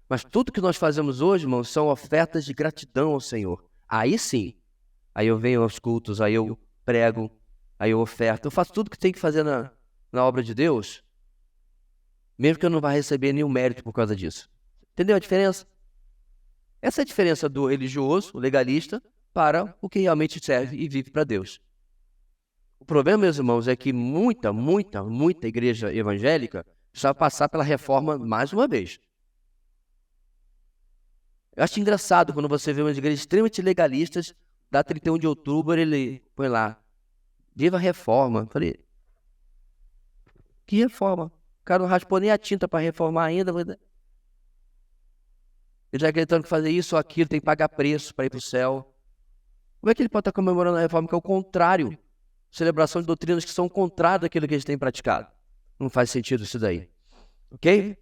Mas tudo que nós fazemos hoje, irmãos, são ofertas de gratidão ao Senhor. Aí sim. Aí eu venho aos cultos, aí eu prego, aí eu oferto. Eu faço tudo que tem que fazer na obra de Deus, mesmo que eu não vá receber nenhum mérito por causa disso. Entendeu a diferença? Essa é a diferença do religioso, o legalista, para o que realmente serve e vive para Deus. O problema, meus irmãos, é que muita igreja evangélica precisa passar pela reforma mais uma vez. Eu acho engraçado quando você vê umas igrejas extremamente legalistas, da 31 de outubro, ele põe lá, viva a reforma. Eu falei, que reforma? O cara não raspou nem a tinta para reformar ainda. Ele já acreditando que fazer isso ou aquilo, tem que pagar preço para ir para o céu. Como é que ele pode estar comemorando a reforma que é o contrário? Celebração de doutrinas que são contrárias daquilo que eles têm praticado. Não faz sentido isso daí. Ok?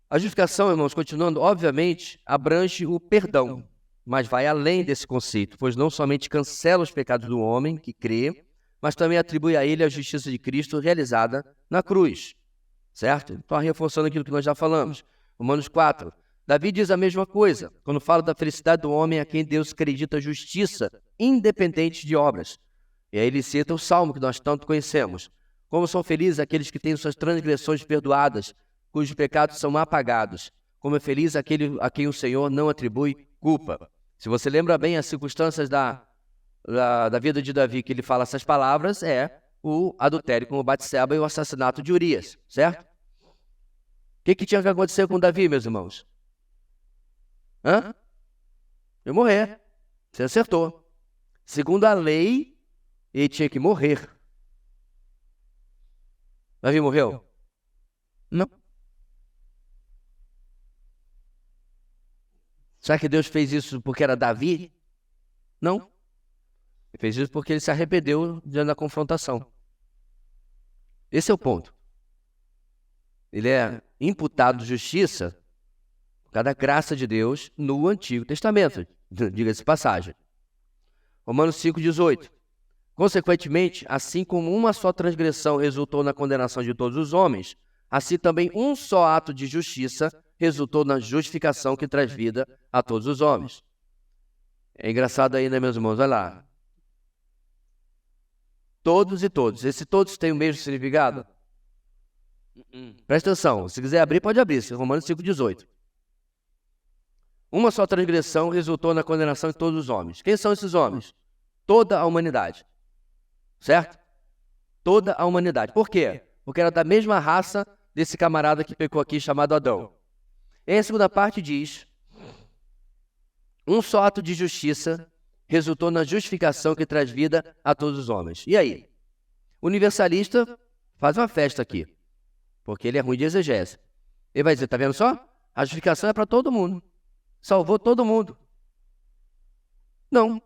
A justificação, irmãos, continuando, obviamente, abrange o perdão, mas vai além desse conceito, pois não somente cancela os pecados do homem que crê, mas também atribui a ele a justiça de Cristo realizada na cruz. Certo? Então, reforçando aquilo que nós já falamos. Romanos 4. Davi diz a mesma coisa, quando fala da felicidade do homem a quem Deus acredita justiça, independente de obras. E aí ele cita o Salmo que nós tanto conhecemos. Como são felizes aqueles que têm suas transgressões perdoadas, cujos pecados são apagados. Como é feliz aquele a quem o Senhor não atribui culpa. Se você lembra bem as circunstâncias da vida de Davi, que ele fala essas palavras, é o adultério com o Batseba e o assassinato de Urias, certo? O que tinha que acontecer com Davi, meus irmãos? Eu morrer. Você acertou. Segundo a lei, ele tinha que morrer. Davi morreu? Não. Será que Deus fez isso porque era Davi? Não. Ele fez isso porque ele se arrependeu diante da confrontação. Esse é o ponto. Ele é imputado de justiça por causa da graça de Deus no Antigo Testamento. Diga-se passagem. Romanos 5,18. Consequentemente, assim como uma só transgressão resultou na condenação de todos os homens, assim também um só ato de justiça resultou na justificação que traz vida a todos os homens. É engraçado aí, né, meus irmãos? Olha lá. Todos e todos. Esse todos tem o mesmo significado? Presta atenção. Se quiser abrir, pode abrir. Romanos 5,18. Uma só transgressão resultou na condenação de todos os homens. Quem são esses homens? Toda a humanidade. Certo? Toda a humanidade. Por quê? Porque era da mesma raça desse camarada que pecou aqui, chamado Adão. E a segunda parte diz: um só ato de justiça resultou na justificação que traz vida a todos os homens. E aí? O universalista faz uma festa aqui, porque ele é ruim de exegese. Ele vai dizer, tá vendo só? A justificação é para todo mundo. Salvou todo mundo. Não.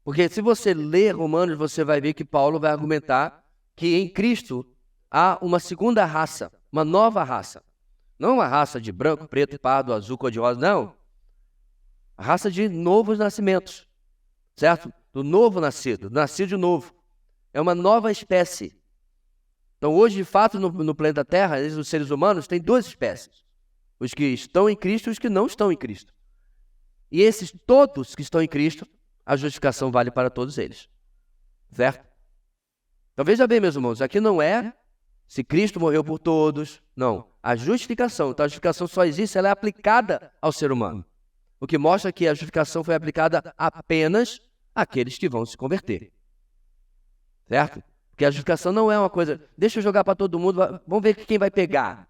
Porque se você ler Romanos, você vai ver que Paulo vai argumentar que em Cristo há uma segunda raça, uma nova raça. Não uma raça de branco, preto, pardo, azul, cor-de-rosa, não. A raça de novos nascimentos, certo? Do novo nascido, do nascido de novo. É uma nova espécie. Então hoje, de fato, no planeta Terra, os seres humanos têm duas espécies. Os que estão em Cristo e os que não estão em Cristo. E esses todos que estão em Cristo, a justificação vale para todos eles. Certo? Então veja bem, meus irmãos, aqui não é se Cristo morreu por todos, não. A justificação, então a justificação só existe, ela é aplicada ao ser humano. O que mostra que a justificação foi aplicada apenas àqueles que vão se converter. Certo? Porque a justificação não é uma coisa, deixa eu jogar para todo mundo, vamos ver quem vai pegar.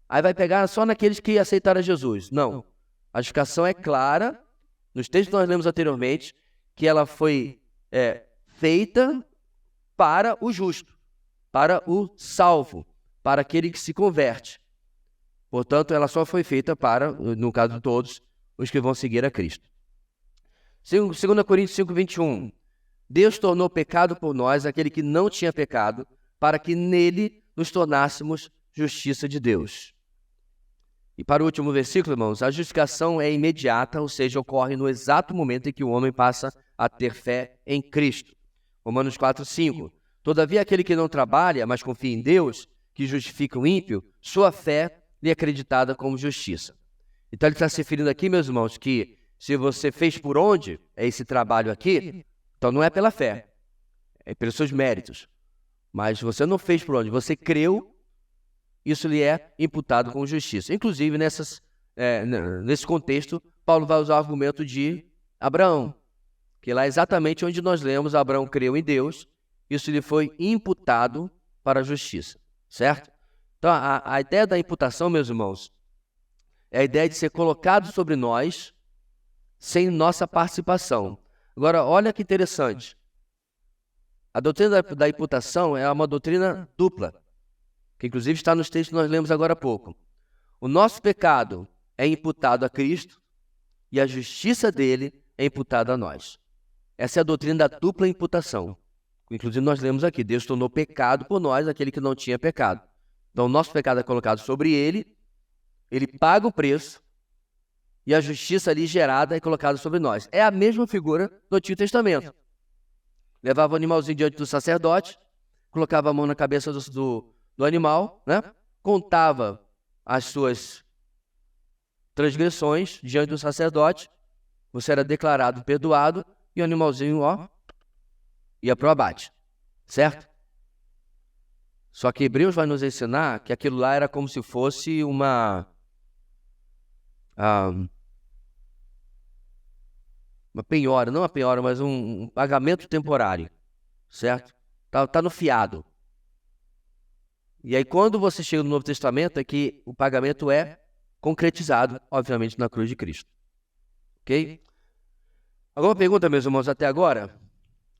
Aí vai pegar só naqueles que aceitaram Jesus. Não. A justificação é clara, nos textos que nós lemos anteriormente, que ela foi feita para o justo, para o salvo, para aquele que se converte. Portanto, ela só foi feita para, no caso de todos, os que vão seguir a Cristo. 2 Coríntios 5:21. Deus tornou pecado por nós aquele que não tinha pecado, para que nele nos tornássemos justiça de Deus. E para o último versículo, irmãos, a justificação é imediata, ou seja, ocorre no exato momento em que o homem passa a ter fé em Cristo. Romanos 4:5. Todavia, aquele que não trabalha, mas confia em Deus, que justifica o ímpio, sua fé lhe é acreditada como justiça. Então ele está se referindo aqui, meus irmãos, que se você fez por onde é esse trabalho aqui, então não é pela fé, é pelos seus méritos. Mas você não fez por onde, você creu, isso lhe é imputado como justiça. Inclusive, nesse contexto, Paulo vai usar o argumento de Abraão, que lá é exatamente onde nós lemos, Abraão creu em Deus, isso lhe foi imputado para a justiça, certo? Então, a ideia da imputação, meus irmãos, é a ideia de ser colocado sobre nós sem nossa participação. Agora, olha que interessante. A doutrina da imputação é uma doutrina dupla, que inclusive está nos textos que nós lemos agora há pouco. O nosso pecado é imputado a Cristo e a justiça dele é imputada a nós. Essa é a doutrina da dupla imputação. Inclusive nós lemos aqui, Deus tornou pecado por nós aquele que não tinha pecado. Então o nosso pecado é colocado sobre ele, ele paga o preço e a justiça ali gerada é colocada sobre nós. É a mesma figura do Antigo Testamento. Levava o animalzinho diante do sacerdote, colocava a mão na cabeça do animal, né? Contava as suas transgressões diante do sacerdote, você era declarado perdoado e o animalzinho, ia para o abate, certo? Só que Hebreus vai nos ensinar que aquilo lá era como se fosse uma penhora, não uma penhora, mas um pagamento temporário, certo? Tá no fiado. E aí quando você chega no Novo Testamento é que o pagamento é concretizado, obviamente, na cruz de Cristo. Ok? Alguma pergunta, meus irmãos, até agora?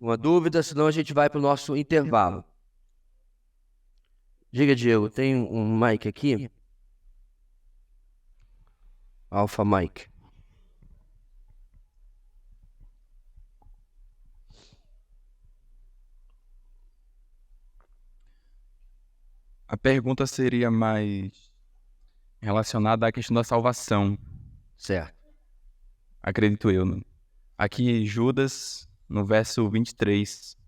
Uma dúvida, senão a gente vai para o nosso intervalo. Diga, Diego, tem um mic aqui? Alpha Mic. A pergunta seria mais relacionada à questão da salvação, Certo. acredito eu, né? Aqui, Judas, no verso 23.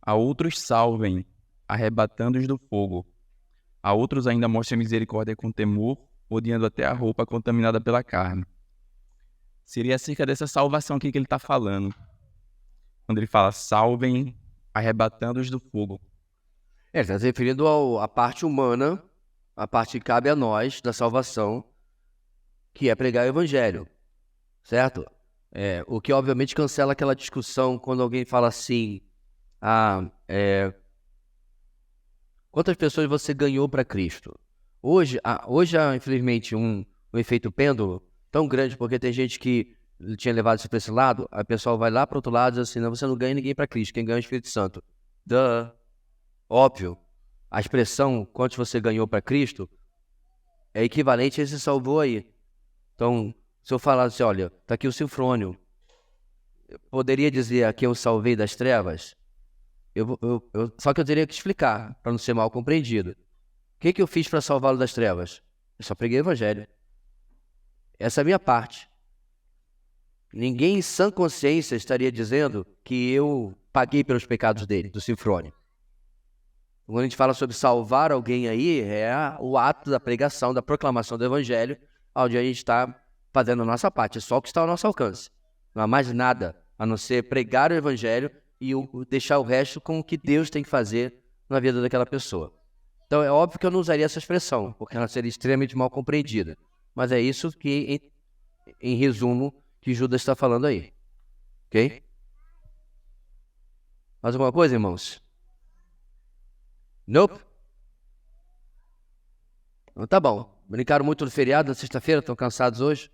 A outros salvem, arrebatando-os do fogo. A outros ainda mostra misericórdia com temor, odiando até a roupa contaminada pela carne. Seria acerca dessa salvação aqui que ele está falando. Quando ele fala, salvem, arrebatando-os do fogo. Ele está se referindo à parte humana, a parte que cabe a nós, da salvação, que é pregar o evangelho, certo? O que obviamente cancela aquela discussão quando alguém fala assim, quantas pessoas você ganhou para Cristo? Hoje há, infelizmente, um efeito pêndulo tão grande, porque tem gente que tinha levado isso para esse lado, aí o pessoal vai lá para o outro lado e diz assim, não, você não ganha ninguém para Cristo, quem ganha é o Espírito Santo. Óbvio, a expressão quantos você ganhou para Cristo é equivalente a esse salvou aí. Então, se eu falar assim, olha, está aqui o Sinfrônio, eu poderia dizer aqui eu salvei das trevas? Só que eu teria que explicar, para não ser mal compreendido. O que eu fiz para salvá-lo das trevas? Eu só preguei o evangelho. Essa é a minha parte. Ninguém em sã consciência estaria dizendo que eu paguei pelos pecados dele, do Sinfrônio. Quando a gente fala sobre salvar alguém aí, é o ato da pregação, da proclamação do evangelho, onde a gente está fazendo a nossa parte, é só o que está ao nosso alcance. Não há mais nada a não ser pregar o evangelho e deixar o resto com o que Deus tem que fazer na vida daquela pessoa. Então é óbvio que eu não usaria essa expressão, porque ela seria extremamente mal compreendida. Mas é isso que, em resumo, que Judas está falando aí. Ok? Mais alguma coisa, irmãos? Nope? Então tá bom. Brincaram muito no feriado na sexta-feira? Estão cansados hoje?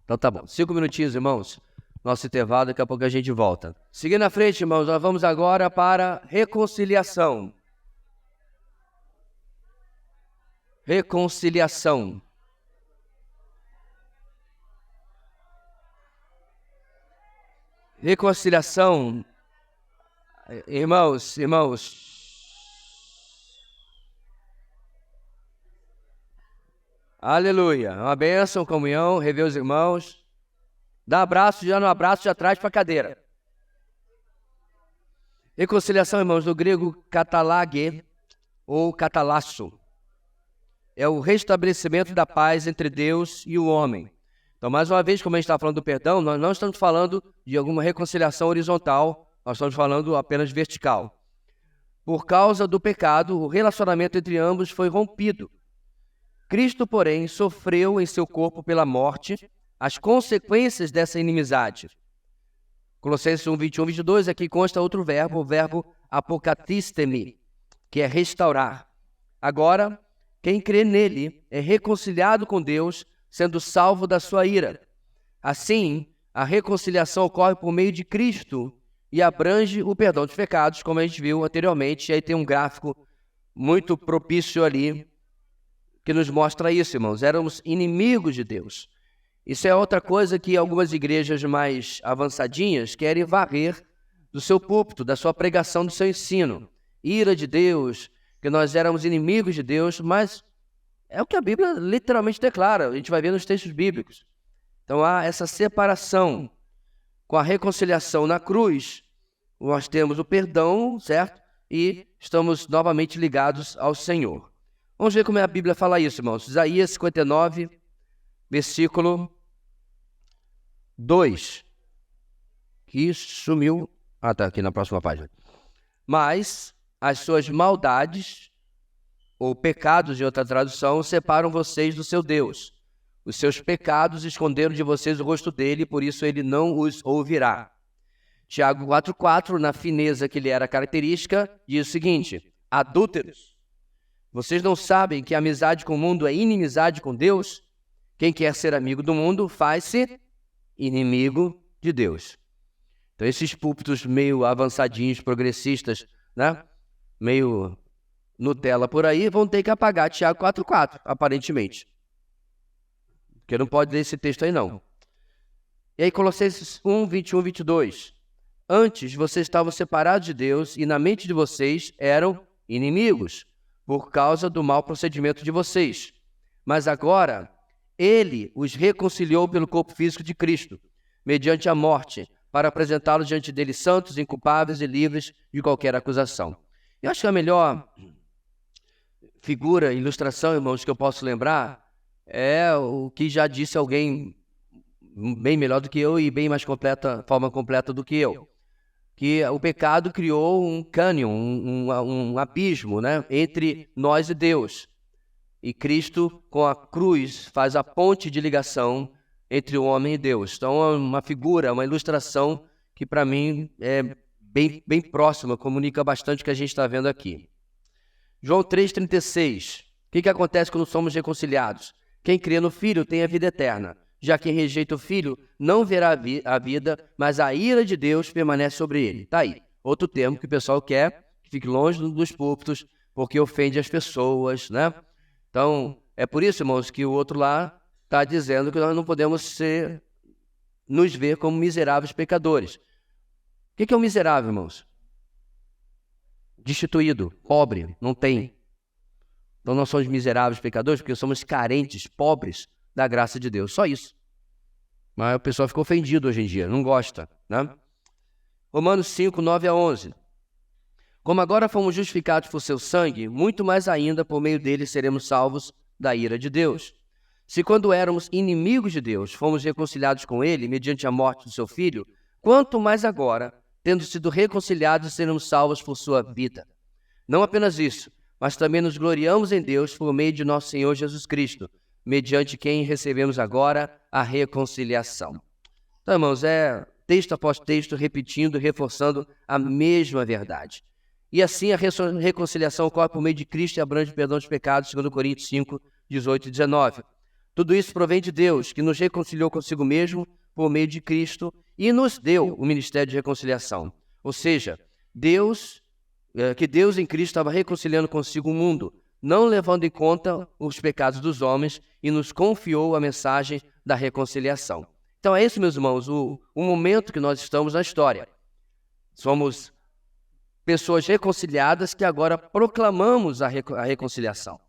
Então tá bom. 5 minutinhos, irmãos. Nosso intervalo, daqui a pouco a gente volta. Seguindo à frente, irmãos, nós vamos agora para reconciliação. Reconciliação. Reconciliação. Irmãos. Aleluia. Uma bênção, comunhão, rever os irmãos. Dá abraço, já no abraço, já traz para a cadeira. Reconciliação, irmãos, do grego katalage ou catalasso. É o restabelecimento da paz entre Deus e o homem. Então, mais uma vez, como a gente está falando do perdão, nós não estamos falando de alguma reconciliação horizontal, nós estamos falando apenas vertical. Por causa do pecado, o relacionamento entre ambos foi rompido. Cristo, porém, sofreu em seu corpo pela morte as consequências dessa inimizade. Colossenses 1, 21, 22, aqui consta outro verbo, o verbo apokatistemi, que é restaurar. Agora, quem crê nele é reconciliado com Deus, sendo salvo da sua ira. Assim, a reconciliação ocorre por meio de Cristo e abrange o perdão dos pecados, como a gente viu anteriormente. E aí tem um gráfico muito propício ali, que nos mostra isso, irmãos. Éramos inimigos de Deus. Isso é outra coisa que algumas igrejas mais avançadinhas querem varrer do seu púlpito, da sua pregação, do seu ensino. Ira de Deus, que nós éramos inimigos de Deus, mas é o que a Bíblia literalmente declara, a gente vai ver nos textos bíblicos. Então há essa separação. Com a reconciliação na cruz, nós temos o perdão, certo? E estamos novamente ligados ao Senhor. Vamos ver como a Bíblia fala isso, irmãos. Isaías 59, versículo 2. Que sumiu. Ah, está aqui na próxima página. Mas as suas maldades, ou pecados, em outra tradução, separam vocês do seu Deus. Os seus pecados esconderam de vocês o rosto dele, por isso ele não os ouvirá. Tiago 4,4, na fineza que lhe era característica, diz o seguinte: adúlteros, vocês não sabem que a amizade com o mundo é inimizade com Deus? Quem quer ser amigo do mundo faz-se inimigo de Deus. Então esses púlpitos meio avançadinhos, progressistas, né? Meio Nutella por aí, vão ter que apagar Tiago 4,4, aparentemente. Porque não pode ler esse texto aí, não. E aí, Colossenses 1, 21, 22. Antes, vocês estavam separados de Deus e na mente de vocês eram inimigos, por causa do mau procedimento de vocês. Mas agora, ele os reconciliou pelo corpo físico de Cristo, mediante a morte, para apresentá-los diante dele santos, inculpáveis e livres de qualquer acusação. Eu acho que a melhor figura, ilustração, irmãos, que eu posso lembrar é o que já disse alguém bem melhor do que eu e bem mais forma completa do que eu. Que o pecado criou um cânion, um abismo, né, entre nós e Deus. E Cristo, com a cruz, faz a ponte de ligação entre o homem e Deus. Então é uma figura, uma ilustração que para mim é bem próxima, comunica bastante o que a gente está vendo aqui. João 3,36. O que acontece quando somos reconciliados? Quem crê no Filho tem a vida eterna. Já quem rejeita o Filho não verá a vida, mas a ira de Deus permanece sobre ele. Está aí. Outro termo que o pessoal quer que fique longe dos púlpitos, porque ofende as pessoas, né? Então, é por isso, irmãos, que o outro lá está dizendo que nós não podemos nos ver como miseráveis pecadores. O que é um miserável, irmãos? Destituído, pobre, não tem. Então nós somos miseráveis pecadores porque somos carentes, pobres da graça de Deus. Só isso. Mas o pessoal ficou ofendido hoje em dia, não gosta, né? Romanos 5, 9 a 11. Como agora fomos justificados por seu sangue, muito mais ainda por meio dele seremos salvos da ira de Deus. Se quando éramos inimigos de Deus, fomos reconciliados com ele mediante a morte do seu filho, quanto mais agora, tendo sido reconciliados, seremos salvos por sua vida. Não apenas isso, mas também nos gloriamos em Deus por meio de nosso Senhor Jesus Cristo, mediante quem recebemos agora a reconciliação. Então, irmãos, texto após texto, repetindo e reforçando a mesma verdade. E assim a reconciliação ocorre por meio de Cristo e abrange o perdão dos pecados, segundo Coríntios 5, 18 e 19. Tudo isso provém de Deus, que nos reconciliou consigo mesmo por meio de Cristo e nos deu o ministério de reconciliação. Ou seja, Deus em Cristo estava reconciliando consigo o mundo, não levando em conta os pecados dos homens, e nos confiou a mensagem da reconciliação. Então é isso, meus irmãos, o momento que nós estamos na história. Somos pessoas reconciliadas que agora proclamamos a reconciliação.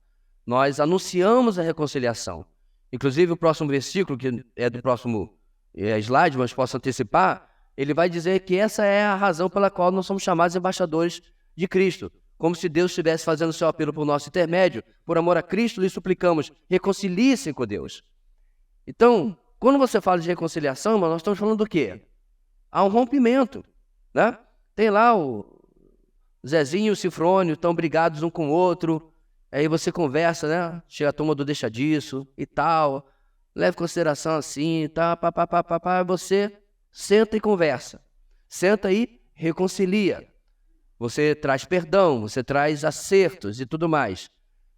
Nós anunciamos a reconciliação. Inclusive o próximo versículo, que é do próximo slide, mas posso antecipar, ele vai dizer que essa é a razão pela qual nós somos chamados embaixadores de Cristo, como se Deus estivesse fazendo seu apelo por nosso intermédio. Por amor a Cristo, lhe suplicamos, reconciliem-se com Deus. Então, quando você fala de reconciliação, irmão, nós estamos falando do quê? Há um rompimento, né? Tem lá o Zezinho e o Cifrônio, estão brigados um com o outro, aí você conversa, né? Chega a turma do deixa disso e tal, leva em consideração assim, tá, você senta e conversa. Senta e reconcilia. Você traz perdão, você traz acertos e tudo mais.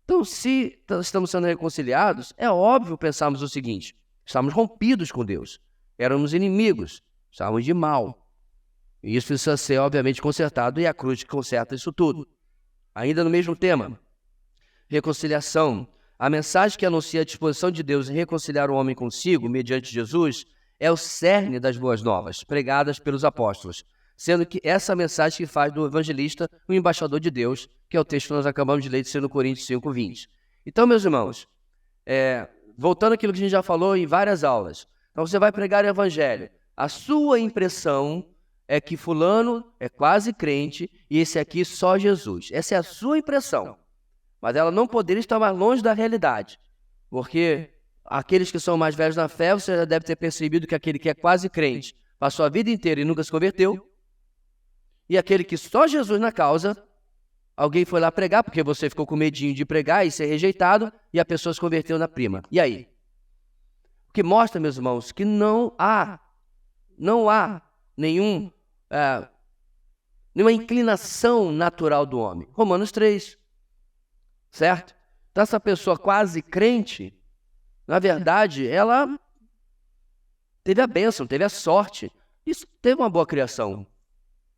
Então, se estamos sendo reconciliados, é óbvio pensarmos o seguinte: estamos rompidos com Deus, éramos inimigos, estávamos de mal. E isso precisa ser, obviamente, consertado, e a cruz conserta isso tudo. Ainda no mesmo tema, reconciliação. A mensagem que anuncia a disposição de Deus em reconciliar o homem consigo, mediante Jesus, é o cerne das boas novas, pregadas pelos apóstolos, sendo que essa mensagem que faz do evangelista o embaixador de Deus, que é o texto que nós acabamos de ler de 2 Coríntios 5, 20. Então, meus irmãos, voltando àquilo que a gente já falou em várias aulas, então você vai pregar o evangelho. A sua impressão é que fulano é quase crente e esse aqui só Jesus. Essa é a sua impressão, mas ela não poderia estar mais longe da realidade, porque aqueles que são mais velhos na fé, você já deve ter percebido que aquele que é quase crente passou a vida inteira e nunca se converteu, e aquele que só Jesus na causa, alguém foi lá pregar, porque você ficou com medinho de pregar e ser rejeitado, e a pessoa se converteu na prima. E aí? O que mostra, meus irmãos, que não há nenhuma inclinação natural do homem. Romanos 3, certo? Então essa pessoa quase crente, na verdade, ela teve a bênção, teve a sorte, isso teve uma boa criação.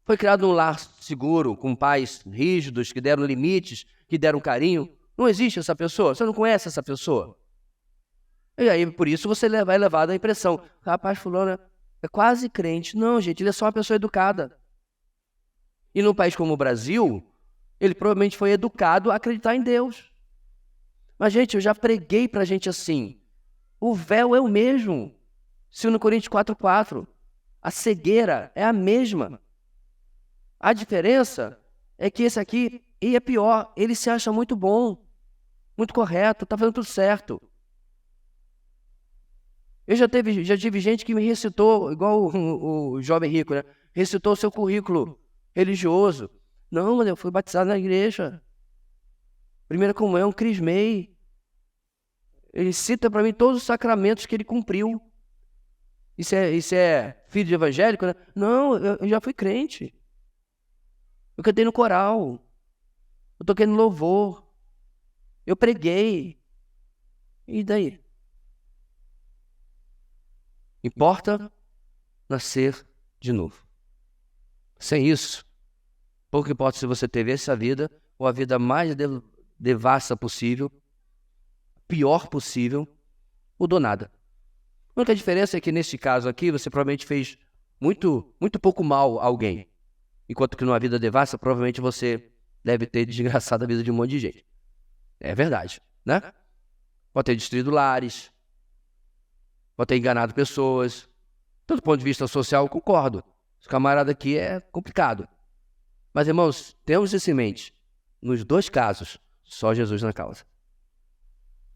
Foi criado num lar seguro, com pais rígidos, que deram limites, que deram carinho. Não existe essa pessoa? Você não conhece essa pessoa? E aí, por isso, você vai levado à impressão: rapaz, fulano é quase crente. Não, gente, ele é só uma pessoa educada. E num país como o Brasil, ele provavelmente foi educado a acreditar em Deus. Mas, gente, eu já preguei pra gente assim: o véu é o mesmo. 2 Coríntios 4:4. A cegueira é a mesma. A diferença é que esse aqui, e é pior, ele se acha muito bom, muito correto, está fazendo tudo certo. Eu já tive gente que me recitou, igual o jovem rico, né? Recitou o seu currículo religioso. Não, mas eu fui batizado na igreja. Primeira comunhão, crismei. Ele cita para mim todos os sacramentos que ele cumpriu. Isso é filho de evangélico, né? Não, eu já fui crente. Eu cantei no coral, eu toquei no louvor, eu preguei. E daí? Importa nascer de novo. Sem isso, pouco importa se você teve essa vida ou a vida mais devassa possível, pior possível, ou do nada. A única diferença é que nesse caso aqui você provavelmente fez muito pouco mal a alguém. Enquanto que numa vida devassa, provavelmente você deve ter desgraçado a vida de um monte de gente. É verdade, né? Pode ter destruído lares, pode ter enganado pessoas. Então, do ponto de vista social, eu concordo. Esse camarada aqui é complicado. Mas, irmãos, temos isso em mente. Nos dois casos, só Jesus na causa.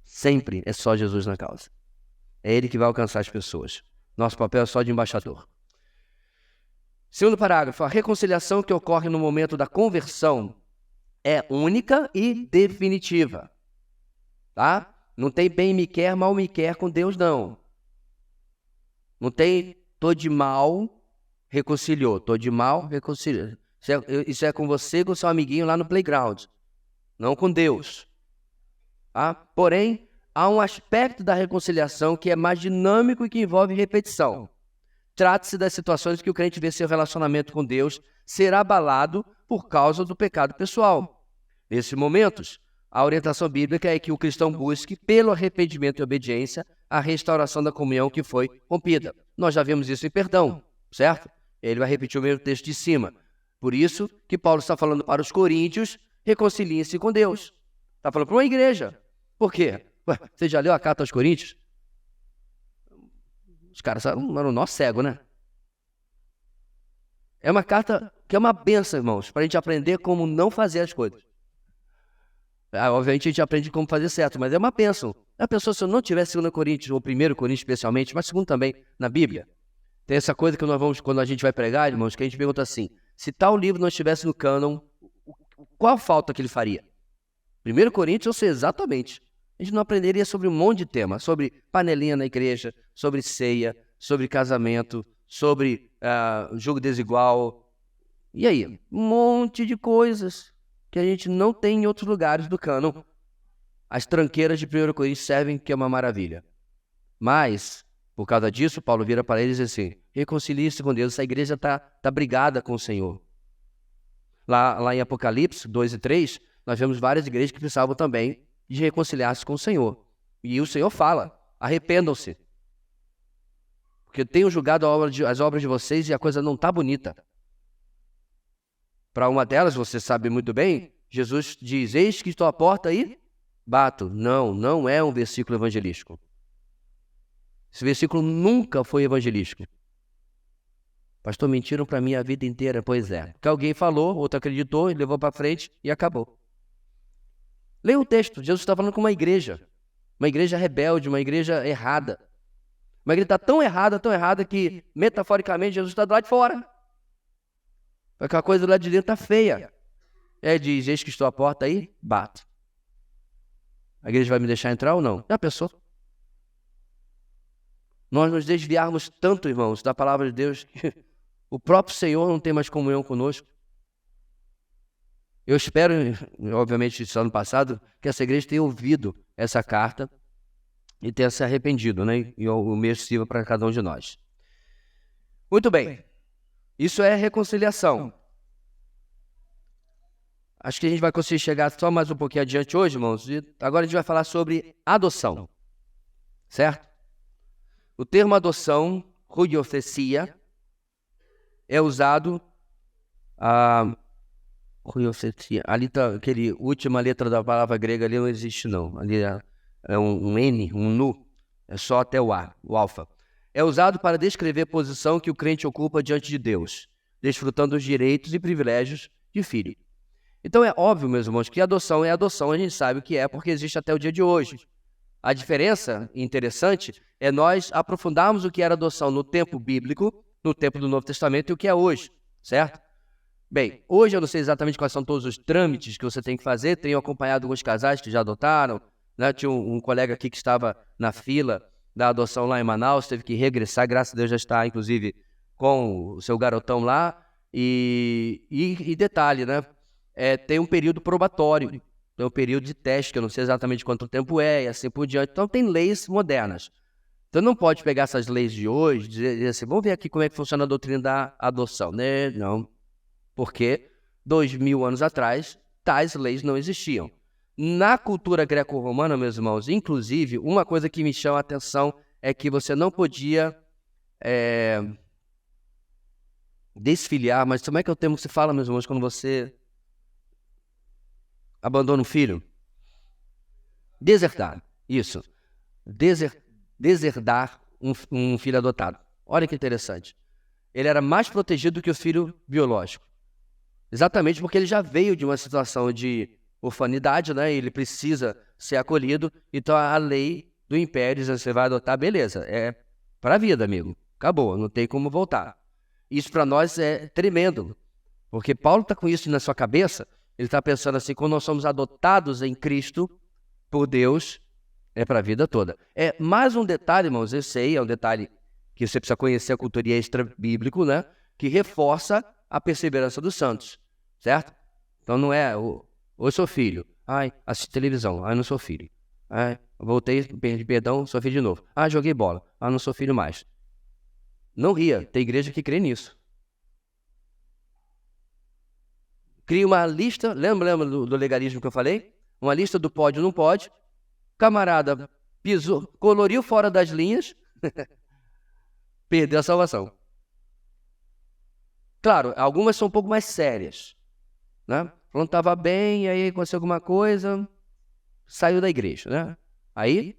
Sempre é só Jesus na causa. É Ele que vai alcançar as pessoas. Nosso papel é só de embaixador. Segundo parágrafo, a reconciliação que ocorre no momento da conversão é única e definitiva. Tá? Não tem bem me quer, mal me quer com Deus, não. Não tem tô de mal, reconciliou. Tô de mal, reconciliou. Isso é com você, com seu amiguinho lá no playground. Não com Deus. Tá? Porém, há um aspecto da reconciliação que é mais dinâmico e que envolve repetição. Trata-se das situações que o crente vê seu relacionamento com Deus ser abalado por causa do pecado pessoal. Nesses momentos, a orientação bíblica é que o cristão busque, pelo arrependimento e obediência, a restauração da comunhão que foi rompida. Nós já vimos isso em perdão, certo? Ele vai repetir o mesmo texto de cima. Por isso que Paulo está falando para os coríntios, reconciliem-se com Deus. Está falando para uma igreja. Por quê? Ué, você já leu a carta aos coríntios? Os caras eram um nó cego, né? É uma carta que é uma bênção, irmãos, para a gente aprender como não fazer as coisas. Obviamente a gente aprende como fazer certo, mas é uma bênção. A pessoa, se eu não tivesse 2 Coríntios, ou 1 Coríntios especialmente, mas 2 também, na Bíblia, tem essa coisa que nós vamos, quando a gente vai pregar, irmãos, que a gente pergunta assim, se tal livro não estivesse no cânon, qual falta que ele faria? 1 Coríntios, eu sei exatamente. A gente não aprenderia sobre um monte de temas, sobre panelinha na igreja, sobre ceia, sobre casamento, sobre jogo desigual. E aí? Um monte de coisas que a gente não tem em outros lugares do cânon. As tranqueiras de 1 Coríntios servem, que é uma maravilha. Mas, por causa disso, Paulo vira para eles e diz assim, reconcilie-se com Deus, essa igreja está brigada com o Senhor. Lá em Apocalipse 2 e 3, nós vemos várias igrejas que precisavam também de reconciliar-se com o Senhor. E o Senhor fala, arrependam-se. Porque eu tenho julgado as obras de vocês e a coisa não está bonita. Para uma delas, você sabe muito bem, Jesus diz, eis que estou à porta e bato. Não é um versículo evangelístico. Esse versículo nunca foi evangelístico. Pastor, mentiram para mim a vida inteira. Pois é. Porque alguém falou, outro acreditou, levou para frente e acabou. Leia o texto. Jesus está falando com uma igreja rebelde, uma igreja errada. Uma igreja está tão errada que, metaforicamente, Jesus está do lado de fora. Porque a coisa do lado de dentro está feia. Ele diz, eis que estou à porta aí, bato. A igreja vai me deixar entrar ou não? Já pensou? Nós nos desviarmos tanto, irmãos, da palavra de Deus, que o próprio Senhor não tem mais comunhão conosco. Eu espero, obviamente, isso ano passado, que essa igreja tenha ouvido essa carta e tenha se arrependido, né? E o mesmo sirva para cada um de nós. Muito bem. Isso é reconciliação. Acho que a gente vai conseguir chegar só mais um pouquinho adiante hoje, irmãos. E agora a gente vai falar sobre adoção. Certo? O termo adoção, huiothesia, é usado... Ali tá, aquele última letra da palavra grega ali não existe não. Ali é um N, um nu. É só até o A, o alfa. É usado para descrever a posição que o crente ocupa diante de Deus, desfrutando dos direitos e privilégios de filho. Então é óbvio, meus irmãos, que adoção é adoção, a gente sabe o que é, porque existe até o dia de hoje. A diferença interessante é nós aprofundarmos o que era adoção no tempo bíblico, no tempo do Novo Testamento, e o que é hoje, certo? Bem, hoje eu não sei exatamente quais são todos os trâmites que você tem que fazer, tenho acompanhado alguns casais que já adotaram, né? Tinha um colega aqui que estava na fila da adoção lá em Manaus, teve que regressar, graças a Deus já está, inclusive, com o seu garotão lá, e detalhe, né? Tem um período probatório, tem um período de teste, que eu não sei exatamente quanto tempo é, e assim por diante, então tem leis modernas. Então não pode pegar essas leis de hoje, dizer assim, vamos ver aqui como é que funciona a doutrina da adoção, né? Não. Porque 2000 anos atrás, tais leis não existiam. Na cultura greco-romana, meus irmãos, inclusive, uma coisa que me chama a atenção é que você não podia desfiliar, mas como é que é o termo que se fala, meus irmãos, quando você abandona um filho? Desertar, isso. Deserdar um filho adotado. Olha que interessante. Ele era mais protegido do que o filho biológico. Exatamente porque ele já veio de uma situação de orfanidade, né? Ele precisa ser acolhido. Então a lei do império diz, você vai adotar, beleza, é para a vida, amigo. Acabou, não tem como voltar. Isso para nós é tremendo, porque Paulo está com isso na sua cabeça, ele está pensando assim, quando nós somos adotados em Cristo por Deus, é para a vida toda. É mais um detalhe, irmãos, eu sei, é um detalhe que você precisa conhecer a cultura extra-bíblico, né? Que reforça a perseverança dos santos, certo? Então não é, eu sou filho, ai, assisti televisão, ai, não sou filho. Ai, voltei, perdi perdão, sou filho de novo. Ah, joguei bola, ah, não sou filho mais. Não ria, tem igreja que crê nisso. Cria uma lista, lembra do legalismo que eu falei? Uma lista do pode ou não pode. Camarada pisou, coloriu fora das linhas, perdeu a salvação. Claro, algumas são um pouco mais sérias, né? Quando estava bem, aí aconteceu alguma coisa, saiu da igreja, né? Aí,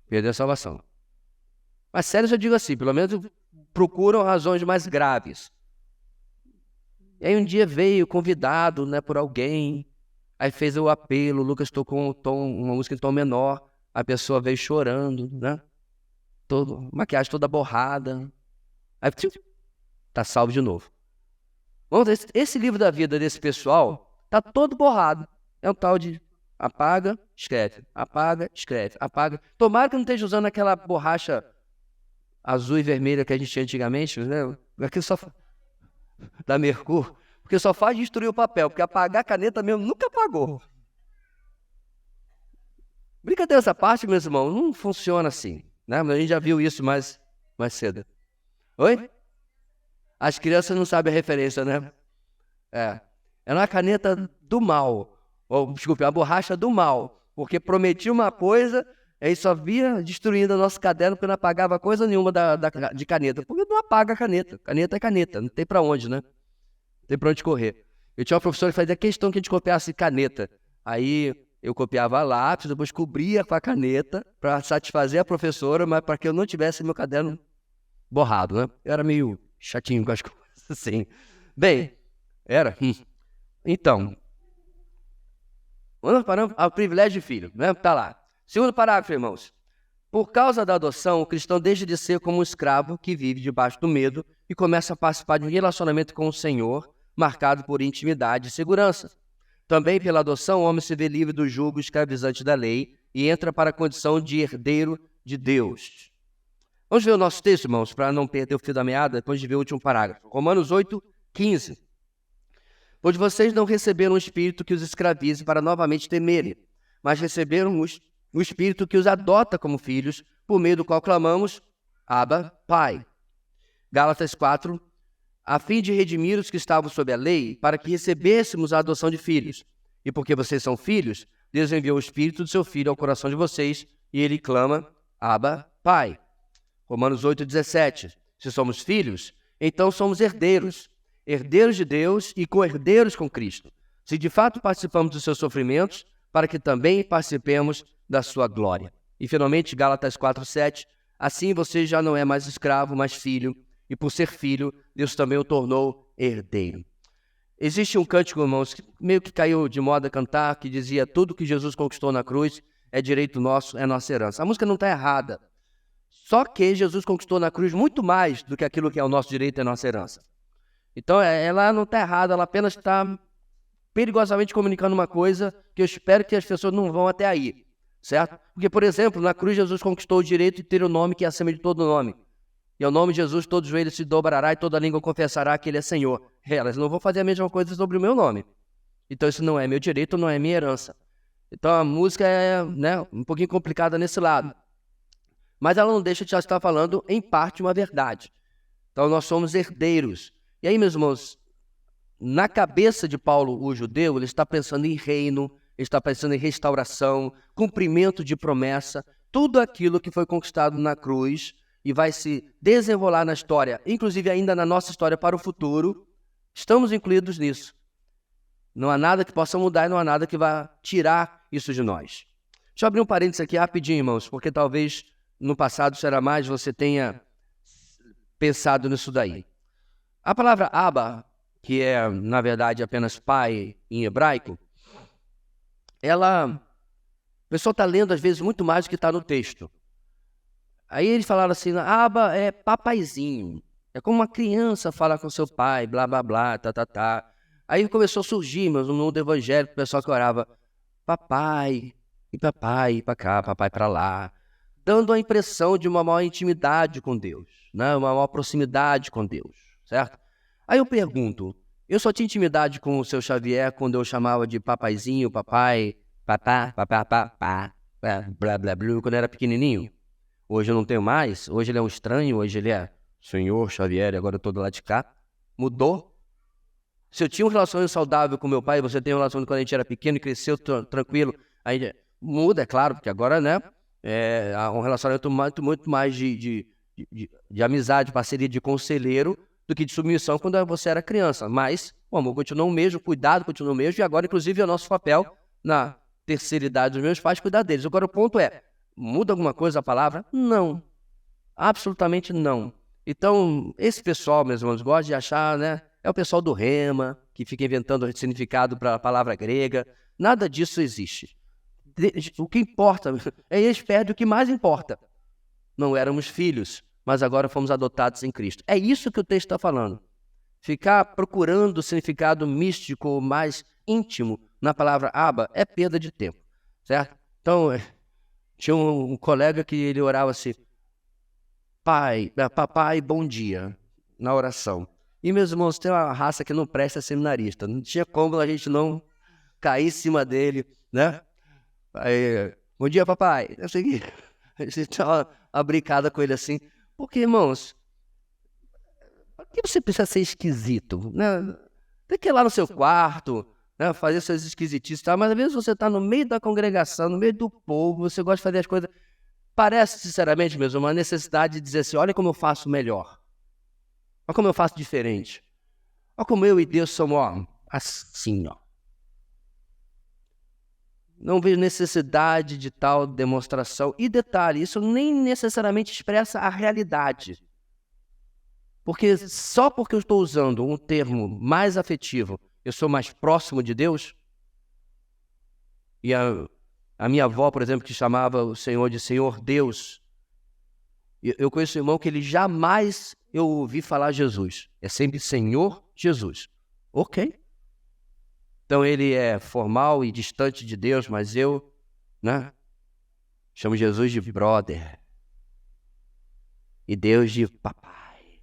perdeu a salvação. Mas sérias eu digo assim, pelo menos procuram razões mais graves. E aí um dia veio convidado, né, por alguém, aí fez o apelo, o Lucas tocou uma música em tom menor, a pessoa veio chorando, né? Maquiagem toda borrada. Aí, tá salvo de novo. Esse livro da vida desse pessoal tá todo borrado. É um tal de apaga, escreve, apaga, escreve, apaga. Tomara que não esteja usando aquela borracha azul e vermelha que a gente tinha antigamente, né? Aquilo só da Mercur, porque só faz destruir o papel, porque apagar a caneta mesmo nunca apagou. Brincadeira essa parte, meus irmãos, não funciona assim, né? Mas a gente já viu isso mais cedo. Oi? As crianças não sabem a referência, né? É uma caneta do mal, ou desculpe, a borracha do mal, porque prometia uma coisa, aí só via destruindo o nosso caderno porque não apagava coisa nenhuma de caneta, porque não apaga a caneta. Caneta é caneta, não tem pra onde, né? Não tem pra onde correr. Eu tinha uma professora que fazia questão que a gente copiasse caneta. Aí eu copiava lápis, depois cobria com a caneta para satisfazer a professora, mas para que eu não tivesse meu caderno borrado, né? Eu era meio chatinho com as coisas assim. Bem, era. Então, vamos para o privilégio de filho, né? Tá lá. Segundo parágrafo, irmãos. Por causa da adoção, o cristão deixa de ser como um escravo que vive debaixo do medo e começa a participar de um relacionamento com o Senhor, marcado por intimidade e segurança. Também pela adoção, o homem se vê livre do jugo escravizante da lei e entra para a condição de herdeiro de Deus. Vamos ver o nosso texto, irmãos, para não perder o fio da meada, depois de ver o último parágrafo. Romanos 8, 15. Pois vocês não receberam um espírito que os escravize para novamente temerem, mas receberam o espírito que os adota como filhos, por meio do qual clamamos, Abba, Pai. Gálatas 4, a fim de redimir os que estavam sob a lei, para que recebêssemos a adoção de filhos. E porque vocês são filhos, Deus enviou o Espírito do seu Filho ao coração de vocês, e ele clama, Abba, Pai. Romanos 8,17. Se somos filhos, então somos herdeiros, herdeiros de Deus e co-herdeiros com Cristo. Se de fato participamos dos seus sofrimentos, para que também participemos da sua glória. E finalmente, Gálatas 4,7. Assim você já não é mais escravo, mas filho, e por ser filho, Deus também o tornou herdeiro. Existe um cântico, irmãos, que meio que caiu de moda cantar, que dizia, tudo que Jesus conquistou na cruz é direito nosso, é nossa herança. A música não está errada. Só que Jesus conquistou na cruz muito mais do que aquilo que é o nosso direito, é nossa herança. Então, ela não está errada, ela apenas está perigosamente comunicando uma coisa que eu espero que as pessoas não vão até aí, certo? Porque, por exemplo, na cruz Jesus conquistou o direito de ter o nome que é acima de todo nome. E ao nome de Jesus, todo joelho se dobrará e toda língua confessará que Ele é Senhor. Elas não vão fazer a mesma coisa sobre o meu nome. Então isso não é meu direito, não é minha herança. Então a música é, né, um pouquinho complicada nesse lado. Mas ela não deixa de já estar falando, em parte, uma verdade. Então nós somos herdeiros. E aí, meus irmãos, na cabeça de Paulo, o judeu, ele está pensando em reino, ele está pensando em restauração, cumprimento de promessa, tudo aquilo que foi conquistado na cruz e vai se desenrolar na história, inclusive ainda na nossa história para o futuro, estamos incluídos nisso. Não há nada que possa mudar e não há nada que vá tirar isso de nós. Deixa eu abrir um parênteses aqui rapidinho, irmãos, porque talvez no passado será mais você tenha pensado nisso daí. A palavra Abba, que é, na verdade, apenas pai em hebraico, a pessoa está lendo, às vezes, muito mais do que está no texto. Aí eles falaram assim, Abba é papaizinho. É como uma criança falar com seu pai, blá, blá, blá, tá, tá, tá. Aí começou a surgir, mas no mundo evangélico, o pessoal que orava, papai, e papai pra cá, papai pra lá, dando a impressão de uma maior intimidade com Deus, né? Uma maior proximidade com Deus, certo? Aí eu pergunto, eu só tinha intimidade com o seu Xavier quando eu chamava de papaizinho, papai, papá, papá, papá, blá, blá, blá, quando eu era pequenininho? Hoje eu não tenho mais, hoje ele é um estranho, hoje ele é Senhor Xavier, agora eu tô do lado de cá. Mudou? Se eu tinha um relacionamento saudável com meu pai, você tem um relacionamento quando a gente era pequeno e cresceu tranquilo, aí muda, é claro, porque agora, né, há um relacionamento muito mais de amizade, parceria, de conselheiro, do que de submissão quando você era criança. Mas o amor continua o mesmo, o cuidado continua o mesmo, e agora, inclusive, é o nosso papel, na terceira idade dos meus pais, cuidar deles. Agora, o ponto é, muda alguma coisa a palavra? Não. Absolutamente não. Então, esse pessoal, meus irmãos, gosta de achar, né? É o pessoal do Rema, que fica inventando significado para a palavra grega. Nada disso existe. O que importa é eles perdem o que mais importa. Não éramos filhos, mas agora fomos adotados em Cristo. É isso que o texto está falando. Ficar procurando o significado místico mais íntimo na palavra Abba é perda de tempo, certo? Então, tinha um colega que ele orava assim, papai, bom dia, na oração. E, meus irmãos, tem uma raça que não presta seminarista. Não tinha como a gente não cair em cima dele, né? Aí, bom dia, papai. Eu sei que a gente tinha uma brincada com ele assim. Porque, irmãos, por que você precisa ser esquisito, né? Tem que ir lá no seu quarto, né, fazer suas esquisitices, tá? Mas às vezes você está no meio da congregação, no meio do povo, você gosta de fazer as coisas. Parece, sinceramente, mesmo, uma necessidade de dizer assim, olha como eu faço melhor. Olha como eu faço diferente. Olha como eu e Deus somos, ó, assim, ó. Não vejo necessidade de tal demonstração. E detalhe, isso nem necessariamente expressa a realidade. Porque só porque eu estou usando um termo mais afetivo, eu sou mais próximo de Deus? E a minha avó, por exemplo, que chamava o Senhor de Senhor Deus, eu conheço um irmão que ele jamais eu ouvi falar Jesus. É sempre Senhor Jesus. Ok. Então ele é formal e distante de Deus, mas eu, né, chamo Jesus de brother. E Deus de papai.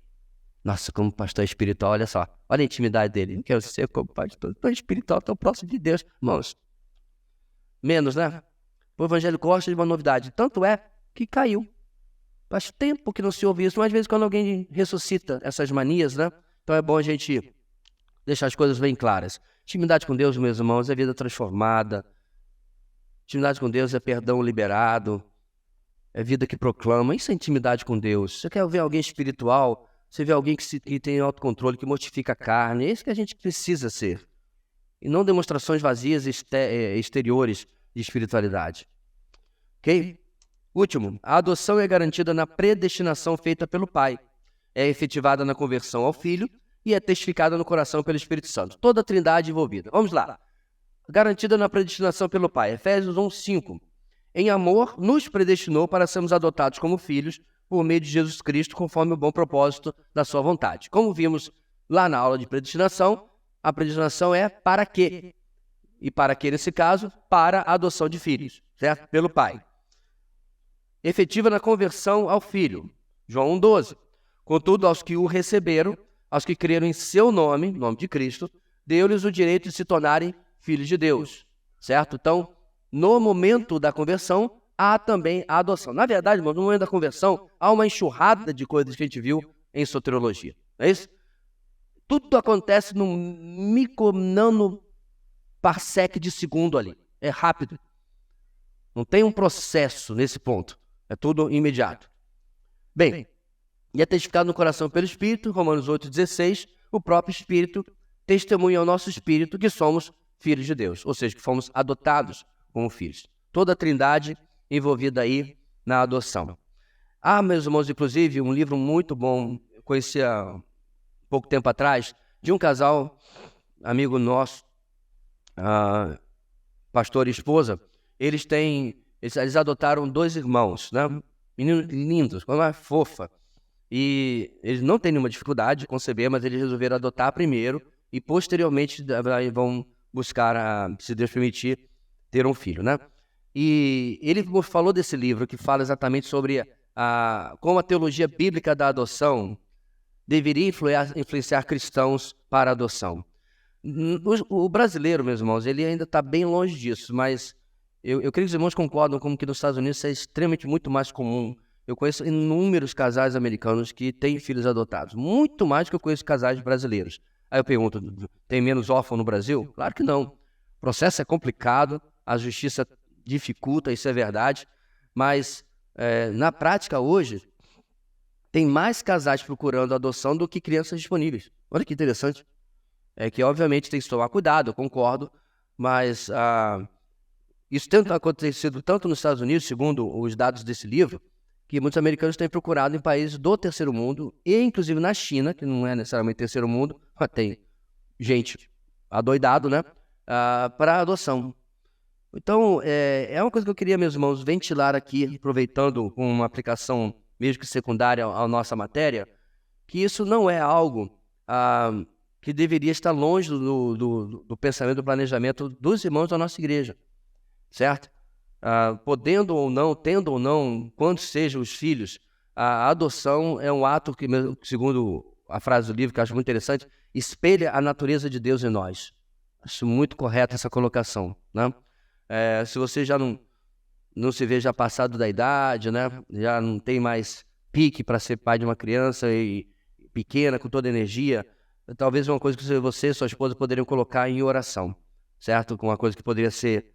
Nossa, como pastor espiritual, olha só. Olha a intimidade dele. Não quero ser como pastor espiritual tão próximo de Deus. Irmãos, menos, né? O evangelho gosta de uma novidade. Tanto é que caiu. Faz tempo que não se ouve isso. Mas às vezes quando alguém ressuscita essas manias, né? Então é bom a gente deixar as coisas bem claras. Intimidade com Deus, meus irmãos, é vida transformada. Intimidade com Deus é perdão liberado. É vida que proclama. Isso é intimidade com Deus. Você quer ver alguém espiritual? Você vê alguém que tem autocontrole, que mortifica a carne. É isso que a gente precisa ser. E não demonstrações vazias exteriores de espiritualidade. Ok? Último, a adoção é garantida na predestinação feita pelo Pai. É efetivada na conversão ao Filho e é testificada no coração pelo Espírito Santo. Toda a trindade envolvida. Vamos lá. Garantida na predestinação pelo Pai. Efésios 1:5. Em amor, nos predestinou para sermos adotados como filhos por meio de Jesus Cristo, conforme o bom propósito da sua vontade. Como vimos lá na aula de predestinação, a predestinação é para quê? E para quê, nesse caso? Para a adoção de filhos, certo? Pelo Pai. Efetiva na conversão ao Filho. João 1:12. Contudo, aos que o receberam, aos que creram em seu nome, nome de Cristo, deu-lhes o direito de se tornarem filhos de Deus, certo? Então, no momento da conversão, há também a adoção. Na verdade, no momento da conversão, há uma enxurrada de coisas que a gente viu em soteriologia. Não é isso? Tudo acontece num micro-nano parsec de segundo ali. É rápido. Não tem um processo nesse ponto. É tudo imediato. Bem, e é testificado no coração pelo Espírito, Romanos 8:16, o próprio Espírito testemunha ao nosso Espírito que somos filhos de Deus, ou seja, que fomos adotados como filhos. Toda a trindade envolvida aí na adoção. Meus irmãos, inclusive, um livro muito bom, eu conheci há pouco tempo atrás, de um casal, amigo nosso, pastor e esposa. Eles adotaram 2 irmãos, né? Meninos lindos, coisa mais fofa. e eles não têm nenhuma dificuldade de conceber, mas eles resolveram adotar primeiro e posteriormente vão buscar, se Deus permitir, ter um filho, né? E ele falou desse livro que fala exatamente sobre como a teologia bíblica da adoção deveria influenciar cristãos para a adoção. O brasileiro, meus irmãos, ele ainda está bem longe disso, mas eu creio que os irmãos concordam como que nos Estados Unidos isso é extremamente muito mais comum. Eu conheço inúmeros casais americanos que têm filhos adotados, muito mais do que eu conheço casais brasileiros. Aí eu pergunto, tem menos órfão no Brasil? Claro que não. O processo é complicado, a justiça dificulta, isso é verdade, mas na prática hoje, tem mais casais procurando adoção do que crianças disponíveis. Olha que interessante. É que, obviamente, tem que tomar cuidado, eu concordo, mas isso tem acontecido tanto nos Estados Unidos, segundo os dados desse livro, que muitos americanos têm procurado em países do terceiro mundo, e inclusive na China, que não é necessariamente terceiro mundo, mas tem gente adoidado, né, para adoção. Então, é uma coisa que eu queria, meus irmãos, ventilar aqui, aproveitando uma aplicação mesmo que secundária à nossa matéria, que isso não é algo que deveria estar longe do pensamento, do planejamento dos irmãos da nossa igreja, certo? Podendo ou não, tendo ou não, quando sejam os filhos, a adoção é um ato que, segundo a frase do livro, que eu acho muito interessante, espelha a natureza de Deus em nós. Acho muito correta essa colocação, né? Se você já não se vê já passado da idade, né? Já não tem mais pique para ser pai de uma criança e pequena, com toda a energia, talvez uma coisa que você e sua esposa poderiam colocar em oração, certo? Com uma coisa que poderia ser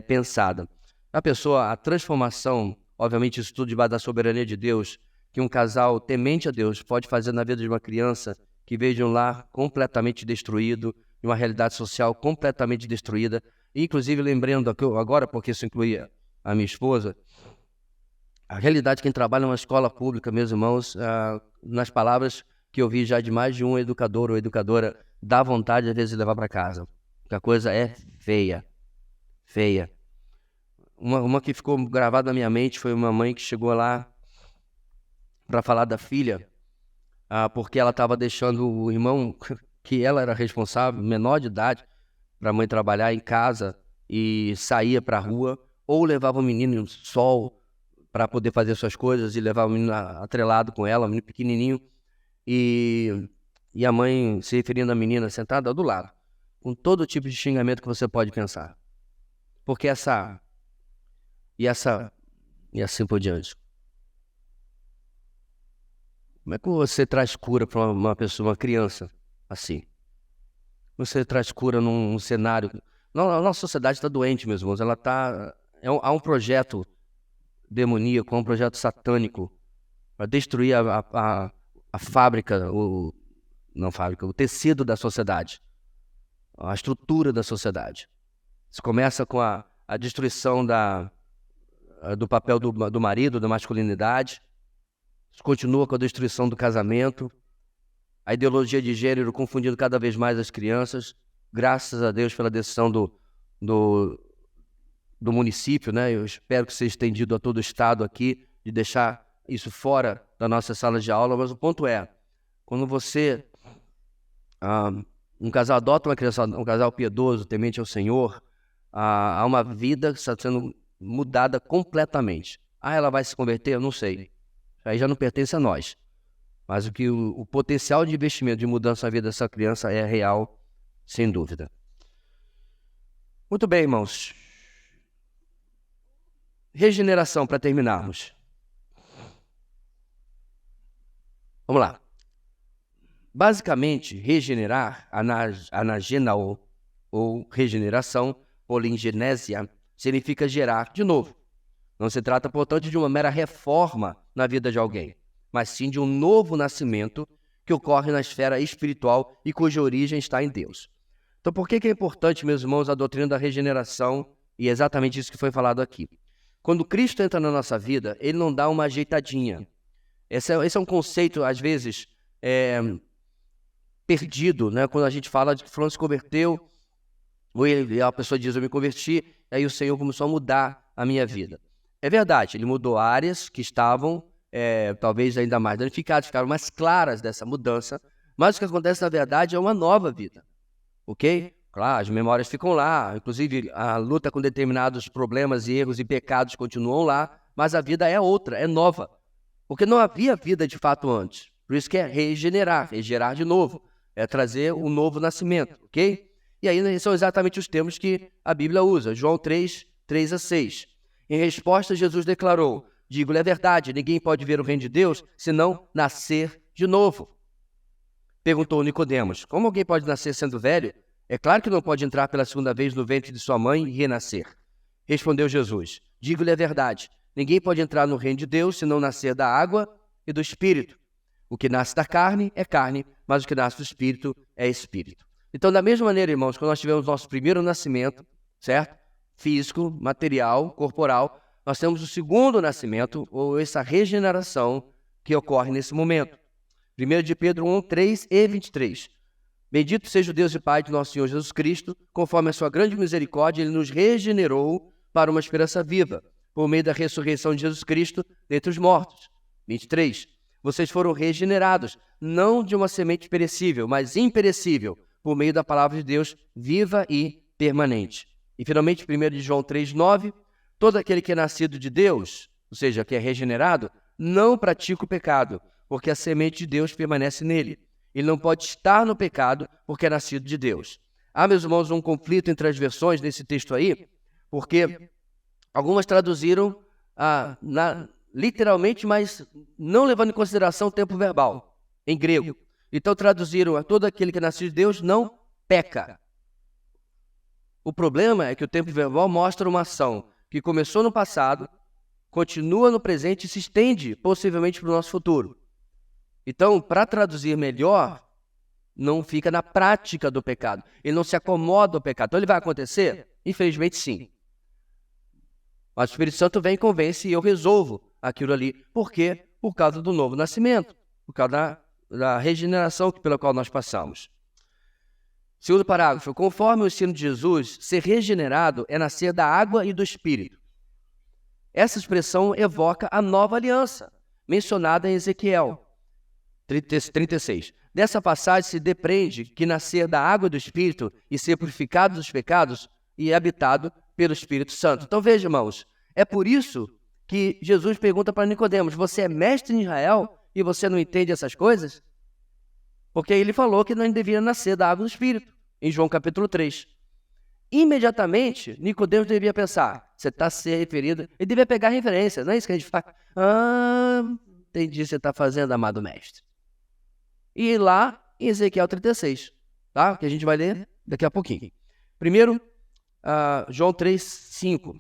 pensada. A transformação, obviamente isso tudo debaixo da soberania de Deus, que um casal temente a Deus pode fazer na vida de uma criança que veio de um lar completamente destruído, de uma realidade social completamente destruída, inclusive lembrando agora, porque isso incluía a minha esposa, a realidade de quem trabalha numa escola pública, meus irmãos, nas palavras que eu vi já de mais de um educador ou educadora, dá vontade às vezes de levar para casa, porque a coisa é feia, feia. Uma que ficou gravada na minha mente foi uma mãe que chegou lá para falar da filha, porque ela estava deixando o irmão, que ela era responsável, menor de idade, para a mãe trabalhar em casa e saía para a rua, ou levava o menino no sol para poder fazer suas coisas e levava o menino atrelado com ela, o menino pequenininho, e a mãe se referindo à menina sentada do lado, com todo tipo de xingamento que você pode pensar. Porque e assim por diante. Como é que você traz cura para uma pessoa, uma criança assim? Você traz cura num cenário... A nossa sociedade está doente, meus irmãos. Ela está... Há um projeto demoníaco, um projeto satânico para destruir a fábrica, o tecido da sociedade, a estrutura da sociedade. Isso começa com a destruição do papel do marido, da masculinidade. Isso continua com a destruição do casamento, a ideologia de gênero confundindo cada vez mais as crianças, graças a Deus pela decisão do município, né? Eu espero que seja estendido a todo o estado aqui, de deixar isso fora da nossa sala de aula, mas o ponto é, quando você, um casal adota uma criança, um casal piedoso, temente ao Senhor, há uma vida que está sendo mudada completamente. Ela vai se converter? Eu não sei. Aí já não pertence a nós. Mas o potencial de investimento, de mudança na vida dessa criança é real, sem dúvida. Muito bem, irmãos. Regeneração, para terminarmos. Vamos lá. Basicamente, regenerar, anagenao, ou regeneração, polingenésia, significa gerar de novo. Não se trata, portanto, de uma mera reforma na vida de alguém, mas sim de um novo nascimento que ocorre na esfera espiritual e cuja origem está em Deus. Então, por que é importante, meus irmãos, a doutrina da regeneração? E é exatamente isso que foi falado aqui. Quando Cristo entra na nossa vida, ele não dá uma ajeitadinha. Esse é um conceito, às vezes, perdido, né? Quando a gente fala de que fulano se converteu, ou a pessoa diz, eu me converti, aí o Senhor começou a mudar a minha vida. É verdade, ele mudou áreas que estavam talvez ainda mais danificadas, ficaram mais claras dessa mudança, mas o que acontece na verdade é uma nova vida, ok? Claro, as memórias ficam lá, inclusive a luta com determinados problemas e erros e pecados continuam lá, mas a vida é outra, é nova, porque não havia vida de fato antes. Por isso que é regenerar, gerar de novo, é trazer um novo nascimento, ok? E aí são exatamente os termos que a Bíblia usa, João 3, 3-6. Em resposta, Jesus declarou: digo-lhe a verdade, ninguém pode ver o reino de Deus se não nascer de novo. Perguntou Nicodemos: como alguém pode nascer sendo velho? É claro que não pode entrar pela segunda vez no ventre de sua mãe e renascer. Respondeu Jesus: digo-lhe a verdade, ninguém pode entrar no reino de Deus se não nascer da água e do Espírito. O que nasce da carne é carne, mas o que nasce do Espírito é Espírito. Então, da mesma maneira, irmãos, quando nós tivemos nosso primeiro nascimento, certo? Físico, material, corporal, nós temos o segundo nascimento, ou essa regeneração que ocorre nesse momento. 1 de Pedro 1, 3 e 23. Bendito seja o Deus e Pai de nosso Senhor Jesus Cristo, conforme a sua grande misericórdia, Ele nos regenerou para uma esperança viva, por meio da ressurreição de Jesus Cristo dentre os mortos. 23. Vocês foram regenerados, não de uma semente perecível, mas imperecível, por meio da palavra de Deus, viva e permanente. E finalmente, 1 de João 3, 9. Todo aquele que é nascido de Deus, ou seja, que é regenerado, não pratica o pecado, porque a semente de Deus permanece nele. Ele não pode estar no pecado porque é nascido de Deus. Há, meus irmãos, um conflito entre as versões desse texto aí, porque algumas traduziram literalmente, mas não levando em consideração o tempo verbal, em grego. Então traduziram: todo aquele que é nascido de Deus não peca. O problema é que o tempo verbal mostra uma ação que começou no passado, continua no presente e se estende possivelmente para o nosso futuro. Então, para traduzir melhor, não fica na prática do pecado. Ele não se acomoda ao pecado. Então, ele vai acontecer? Infelizmente, sim. Mas o Espírito Santo vem e convence e eu resolvo aquilo ali. Por quê? Por causa do novo nascimento. Por causa da regeneração pela qual nós passamos. Segundo parágrafo. Conforme o ensino de Jesus, ser regenerado é nascer da água e do Espírito. Essa expressão evoca a nova aliança, mencionada em Ezequiel 36. Dessa passagem se depreende que nascer da água e do Espírito e ser purificado dos pecados e habitado pelo Espírito Santo. Então veja, irmãos, é por isso que Jesus pergunta para Nicodemos: você é mestre em Israel e você não entende essas coisas? Porque ele falou que não devia nascer da água do Espírito, em João capítulo 3. Imediatamente, Nicodemos devia pensar: você está se referindo... Ele devia pegar referência, não é isso que a gente faz? Entendi o que você está fazendo, amado mestre. E lá em Ezequiel 36, tá? Que a gente vai ler daqui a pouquinho. Primeiro, João 3, 5.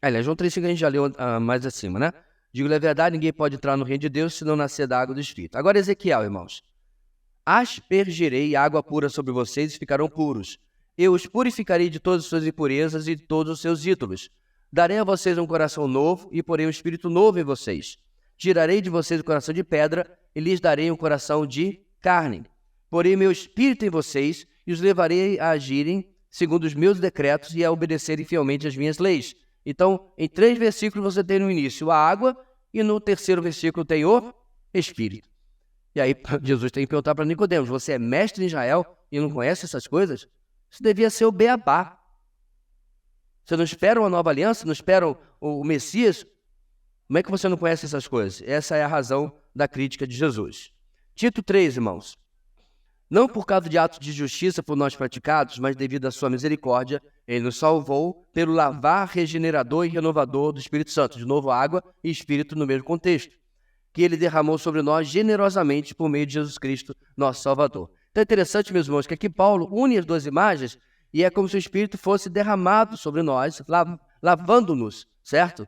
Aliás, João 3, 5 a gente já leu mais acima, né? Digo-lhe a verdade, ninguém pode entrar no reino de Deus se não nascer da água do Espírito. Agora Ezequiel, irmãos. Aspergirei água pura sobre vocês e ficarão puros. Eu os purificarei de todas as suas impurezas e de todos os seus ídolos. Darei a vocês um coração novo e porei um espírito novo em vocês. Tirarei de vocês o coração de pedra e lhes darei um coração de carne. Porei meu espírito em vocês e os levarei a agirem segundo os meus decretos e a obedecerem fielmente as minhas leis. Então, em 3 versículos você tem no início a água e no terceiro versículo tem o Espírito. E aí Jesus tem que perguntar para Nicodemos: você é mestre em Israel e não conhece essas coisas? Isso devia ser o beabá. Você não espera uma nova aliança? Não espera o Messias? Como é que você não conhece essas coisas? Essa é a razão da crítica de Jesus. Tito 3, irmãos. Não por causa de atos de justiça por nós praticados, mas devido à sua misericórdia, ele nos salvou pelo lavar regenerador e renovador do Espírito Santo. De novo, água e Espírito no mesmo contexto. Que ele derramou sobre nós generosamente por meio de Jesus Cristo, nosso Salvador. Então é interessante, meus irmãos, que aqui Paulo une as duas imagens e é como se o Espírito fosse derramado sobre nós, lavando-nos, certo?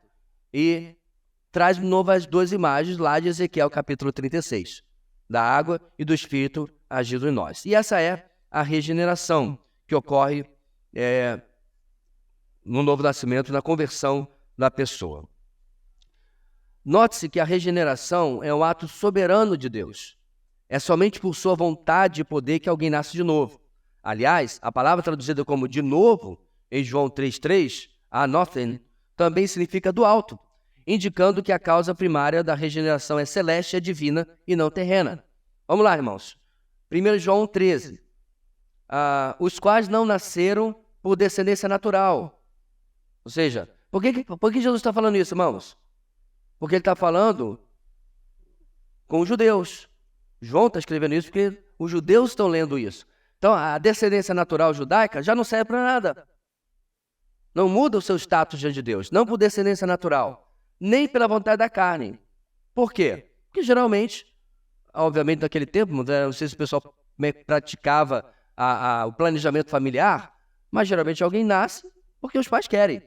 E traz de novo as duas imagens lá de Ezequiel capítulo 36, da água e do Espírito agindo em nós. E essa é a regeneração que ocorre no novo nascimento, na conversão da pessoa. Note-se que a regeneração é um ato soberano de Deus. É somente por sua vontade e poder que alguém nasce de novo. Aliás, a palavra traduzida como de novo, em João 3,3, anothen, também significa do alto. indicando que a causa primária da regeneração é celeste, é divina e não terrena. Vamos lá, irmãos. 1 João 13. Os quais não nasceram por descendência natural. Ou seja, por que Jesus está falando isso, irmãos? Porque ele está falando com os judeus. João está escrevendo isso porque os judeus estão lendo isso. Então, a descendência natural judaica já não serve para nada. Não muda o seu status diante de Deus. Não por descendência natural, nem pela vontade da carne. Por quê? Porque geralmente, obviamente naquele tempo, não sei se o pessoal praticava o planejamento familiar, mas geralmente alguém nasce porque os pais querem.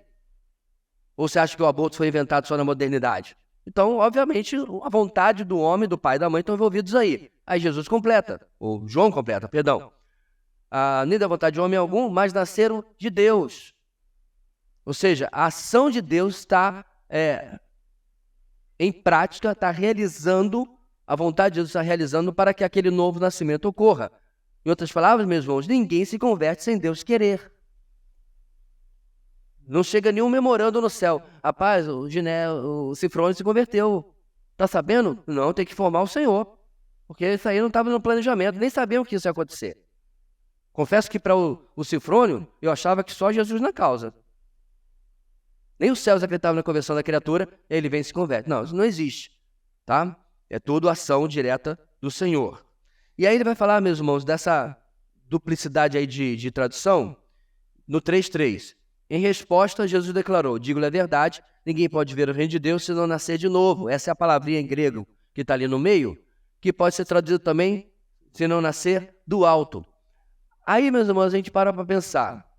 Ou você acha que o aborto foi inventado só na modernidade? Então, obviamente, a vontade do homem, do pai e da mãe estão envolvidos aí. Aí Jesus completa, ou João completa, perdão. Nem da vontade de homem algum, mas nasceram de Deus. Ou seja, a ação de Deus está em prática, está realizando, a vontade de Deus está realizando para que aquele novo nascimento ocorra. Em outras palavras, meus irmãos, ninguém se converte sem Deus querer. Não chega nenhum memorando no céu. Rapaz, o Cifrone se converteu. Tá sabendo? Não, tem que formar o Senhor. Porque isso aí não estava no planejamento, nem sabiam que isso ia acontecer. Confesso que para o Cifrônio, eu achava que só Jesus na causa. Nem os céus acreditavam na conversão da criatura, ele vem e se converte. Não, isso não existe. Tá? É tudo ação direta do Senhor. E aí ele vai falar, meus irmãos, dessa duplicidade aí de tradução, no 3:3. Em resposta, Jesus declarou, digo-lhe a verdade, ninguém pode ver o reino de Deus se não nascer de novo. Essa é a palavrinha em grego que está ali no meio, que pode ser traduzido também, se não nascer do alto. Aí, meus irmãos, a gente para pensar.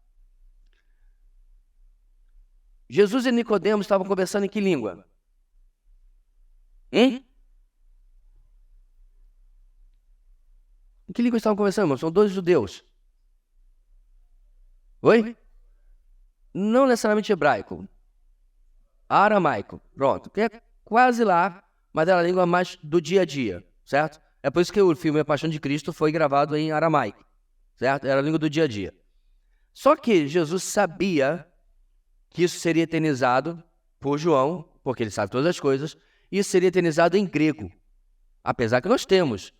Jesus e Nicodemos estavam conversando em que língua? Em que língua estavam conversando, irmãos? São dois judeus. Oi? Não necessariamente hebraico. Aramaico. Pronto. Que é quase lá, mas é a língua mais do dia a dia, certo? É por isso que o filme A Paixão de Cristo foi gravado em aramaico, certo? Era a língua do dia a dia. Só que Jesus sabia que isso seria eternizado por João, porque ele sabe todas as coisas, e isso seria eternizado em grego. Apesar que nós temos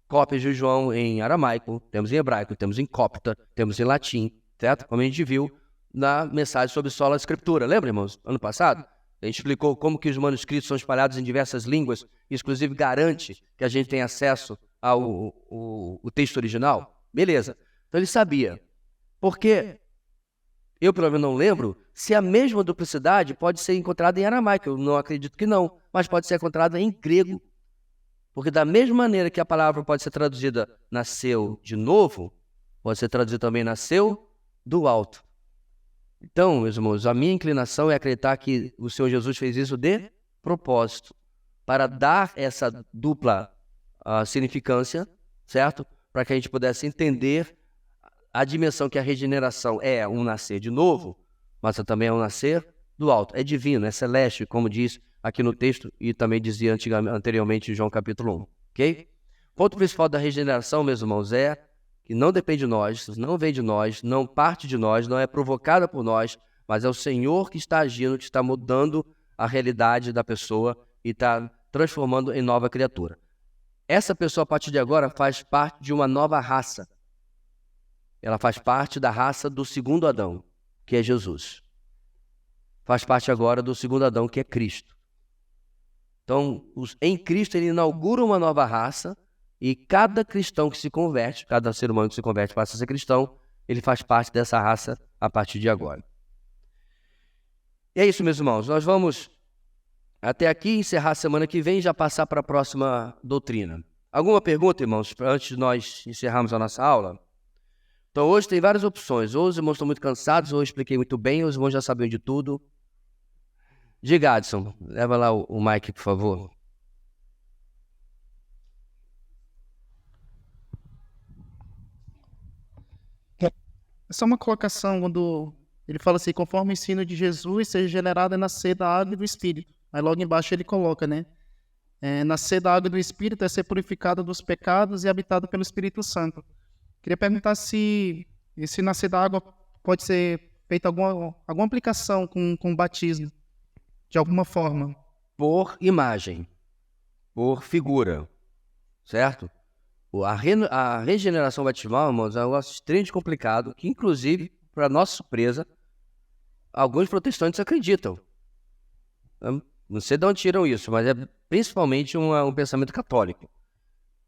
cópias de João em aramaico, temos em hebraico, temos em copta, temos em latim, certo? Como a gente viu na mensagem sobre sola escritura. Lembra, irmãos? Ano passado, a gente explicou como que os manuscritos são espalhados em diversas línguas, e inclusive garante que a gente tem acesso ao texto original. Beleza. Então ele sabia. Porque eu, pelo menos, não lembro se a mesma duplicidade pode ser encontrada em aramaico. Eu não acredito que não, mas pode ser encontrada em grego. Porque da mesma maneira que a palavra pode ser traduzida nasceu de novo, pode ser traduzida também nasceu do alto. Então, meus irmãos, a minha inclinação é acreditar que o Senhor Jesus fez isso de propósito, para dar essa dupla significância, certo? Para que a gente pudesse entender a dimensão que a regeneração é um nascer de novo, mas também é um nascer do alto. É divino, é celeste, como diz aqui no texto e também dizia anteriormente em João capítulo 1. Ok? O ponto principal da regeneração, meus irmãos, é que não depende de nós, não vem de nós, não parte de nós, não é provocada por nós, mas é o Senhor que está agindo, que está mudando a realidade da pessoa e está transformando em nova criatura. Essa pessoa, a partir de agora, faz parte de uma nova raça. Ela faz parte da raça do segundo Adão, que é Jesus. Faz parte agora do segundo Adão, que é Cristo. Então, em Cristo, ele inaugura uma nova raça, e cada cristão que se converte, cada ser humano que se converte passa a ser cristão, ele faz parte dessa raça a partir de agora. E é isso, meus irmãos. Nós vamos até aqui encerrar a semana que vem e já passar para a próxima doutrina. Alguma pergunta, irmãos, antes de nós encerrarmos a nossa aula? Então, hoje tem várias opções. Ou os irmãos estão muito cansados, ou eu expliquei muito bem, ou os irmãos já sabiam de tudo. Diga, Adson, leva lá o mic, por favor. É só uma colocação quando ele fala assim, conforme o ensino de Jesus, seja generado é nascer da água e do Espírito. Aí logo embaixo ele coloca, né? Nascer da água e do Espírito é ser purificado dos pecados e habitado pelo Espírito Santo. Queria perguntar se esse nascer da água pode ser feita alguma aplicação com o batismo, de alguma forma. por imagem, por figura, certo? A regeneração batismal, irmãos, é um negócio extremamente complicado, que inclusive, para nossa surpresa, alguns protestantes acreditam. Não sei de onde tiram isso, mas é principalmente um pensamento católico.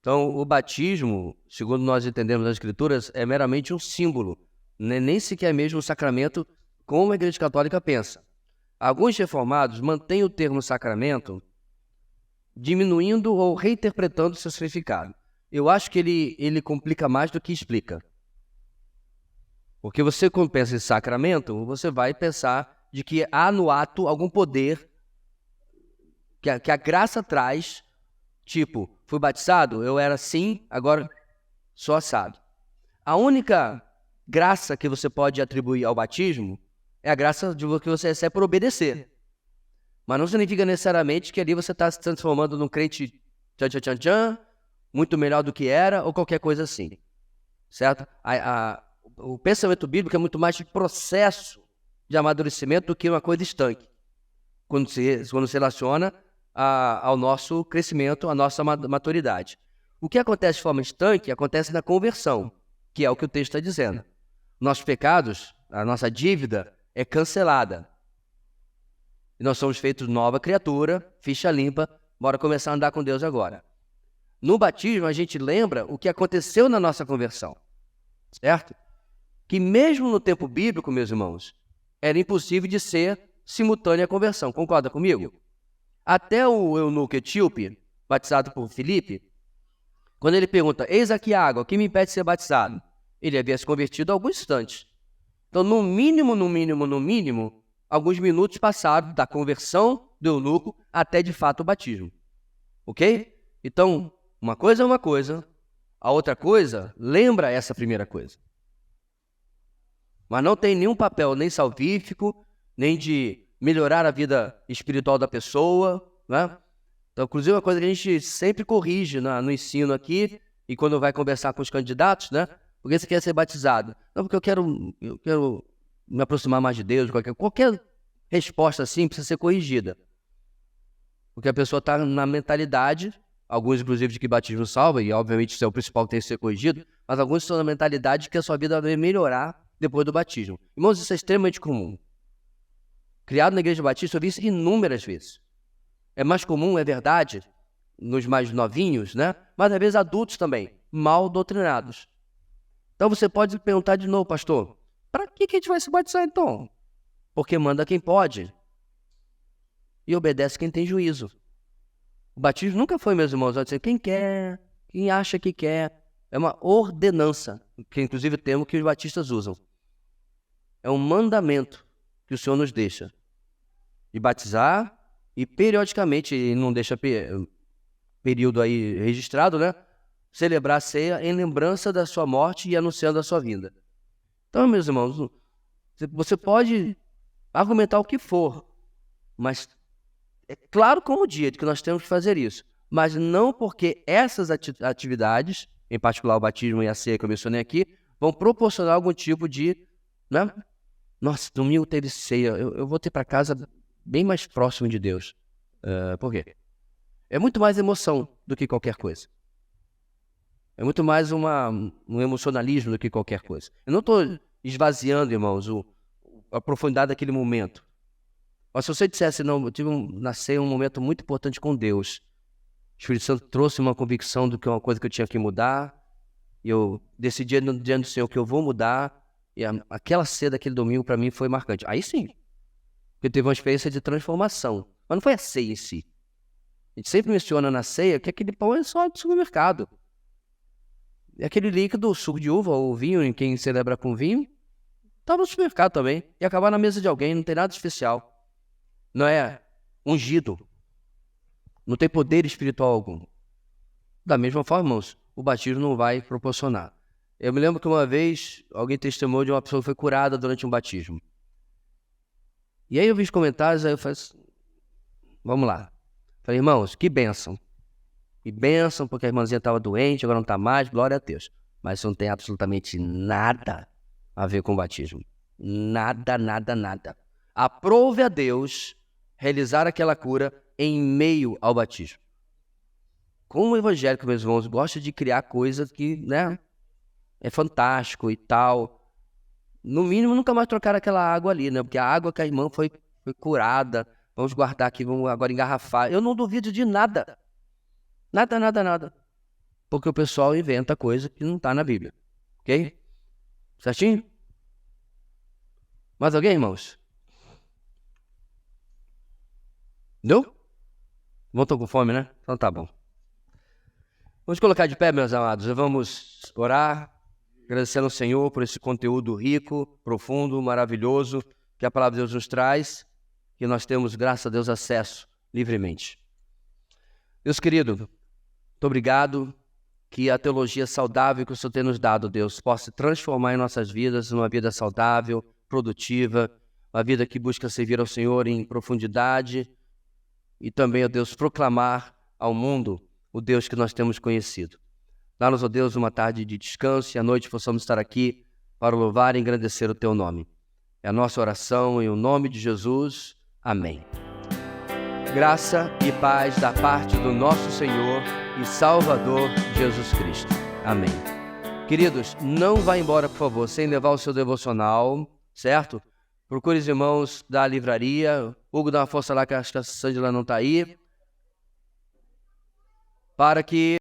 Então, o batismo, segundo nós entendemos nas Escrituras, é meramente um símbolo, nem sequer mesmo um sacramento, como a Igreja Católica pensa. Alguns reformados mantêm o termo sacramento diminuindo ou reinterpretando seu significado. Eu acho que ele complica mais do que explica. Porque você, quando pensa em sacramento, você vai pensar de que há no ato algum poder que a graça traz, tipo, fui batizado, eu era assim, agora sou assado. A única graça que você pode atribuir ao batismo é a graça de que você recebe por obedecer. Mas não significa necessariamente que ali você está se transformando num crente tchan, muito melhor do que era, ou qualquer coisa assim. Certo? O pensamento bíblico é muito mais de processo de amadurecimento do que uma coisa estanque. Quando se relaciona ao nosso crescimento, à nossa maturidade. O que acontece de forma estanque acontece na conversão, que é o que o texto está dizendo. Nossos pecados, a nossa dívida é cancelada. E nós somos feitos nova criatura, ficha limpa, bora começar a andar com Deus agora. No batismo, a gente lembra o que aconteceu na nossa conversão, certo? Que mesmo no tempo bíblico, meus irmãos, era impossível de ser simultânea a conversão. Concorda comigo? Até o eunuco etíope, batizado por Filipe, quando ele pergunta, eis aqui a água, o que me impede de ser batizado? Ele havia se convertido há alguns instantes. Então, no mínimo, alguns minutos passaram da conversão do eunuco até, de fato, o batismo. Ok? Então, uma coisa é uma coisa, a outra coisa lembra essa primeira coisa. Mas não tem nenhum papel nem salvífico, nem de melhorar a vida espiritual da pessoa, né? Então, inclusive, uma coisa que a gente sempre corrige no ensino aqui, e quando vai conversar com os candidatos, né? Por que você quer ser batizado? Não, porque eu quero me aproximar mais de Deus. Qualquer resposta assim precisa ser corrigida. Porque a pessoa está na mentalidade, alguns inclusive de que batismo salva, e obviamente isso é o principal que tem que ser corrigido, mas alguns estão na mentalidade de que a sua vida vai melhorar depois do batismo. Irmãos, isso é extremamente comum. Criado na igreja batista, eu vi isso inúmeras vezes. É mais comum, é verdade, nos mais novinhos, né? Mas às vezes adultos também, mal doutrinados. Então você pode perguntar de novo, pastor, para que a gente vai se batizar então? Porque manda quem pode e obedece quem tem juízo. O batismo nunca foi, meus irmãos, dizer quem quer, quem acha que quer. É uma ordenança, que inclusive é o termo que os batistas usam. É um mandamento que o Senhor nos deixa de batizar e periodicamente, e não deixa período aí registrado, né? Celebrar a ceia em lembrança da sua morte e anunciando a sua vinda. Então, meus irmãos, você pode argumentar o que for, mas é claro como o dia de que nós temos que fazer isso, mas não porque essas atividades, em particular o batismo e a ceia que eu mencionei aqui, vão proporcionar algum tipo de, né? Nossa, domingo teve ceia, eu vou ter para casa bem mais próximo de Deus. Por quê? É muito mais emoção do que qualquer coisa. É muito mais um emocionalismo do que qualquer coisa. Eu não estou esvaziando, irmãos, a profundidade daquele momento. Mas se você dissesse, não, eu tive na ceia um momento muito importante com Deus. O Espírito Santo trouxe uma convicção do que é uma coisa que eu tinha que mudar. E eu decidi diante do Senhor que eu vou mudar. E aquela ceia daquele domingo para mim foi marcante. Aí sim, porque teve uma experiência de transformação. Mas não foi a ceia em si. A gente sempre menciona na ceia que aquele pão é só do supermercado. E aquele líquido, o suco de uva ou vinho, em quem celebra com vinho, estava no supermercado também. E acabar na mesa de alguém, não tem nada especial. Não é ungido. Não tem poder espiritual algum. Da mesma forma, irmãos, o batismo não vai proporcionar. Eu me lembro que uma vez alguém testemunhou de uma pessoa que foi curada durante um batismo. E aí eu vi os comentários, aí eu falei assim, vamos lá. Falei, irmãos, que bênção. Que bênção, porque a irmãzinha estava doente, agora não está mais, glória a Deus. Mas isso não tem absolutamente nada a ver com o batismo. Nada. Aprove a Deus realizar aquela cura em meio ao batismo. Como o evangélico, meus irmãos, gosta de criar coisas que, né, é fantástico e tal. No mínimo, nunca mais trocar aquela água ali, né? Porque a água que a irmã foi curada, vamos guardar aqui, vamos agora engarrafar. Eu não duvido de nada. Nada, nada, nada. Porque o pessoal inventa coisa que não está na Bíblia. Ok? Certinho? Mais alguém, irmãos? Não? Não estão com fome, né? Então tá bom. Vamos colocar de pé, meus amados, e vamos orar, agradecendo ao Senhor por esse conteúdo rico, profundo, maravilhoso, que a palavra de Deus nos traz, que nós temos, graças a Deus, acesso livremente. Deus querido, muito obrigado, que a teologia saudável que o Senhor tem nos dado, Deus, possa transformar em nossas vidas uma vida saudável, produtiva, uma vida que busca servir ao Senhor em profundidade e também, ó Deus, proclamar ao mundo o Deus que nós temos conhecido. Dá-nos, ó Deus, uma tarde de descanso e à noite possamos estar aqui para louvar e engrandecer o Teu nome. É a nossa oração em o nome de Jesus. Amém. Graça e paz da parte do nosso Senhor e Salvador Jesus Cristo. Amém. Queridos, não vá embora, por favor, sem levar o seu devocional, certo? Procure os irmãos da livraria. Hugo, dá uma força lá, que acho que a Sângela não está aí. Para que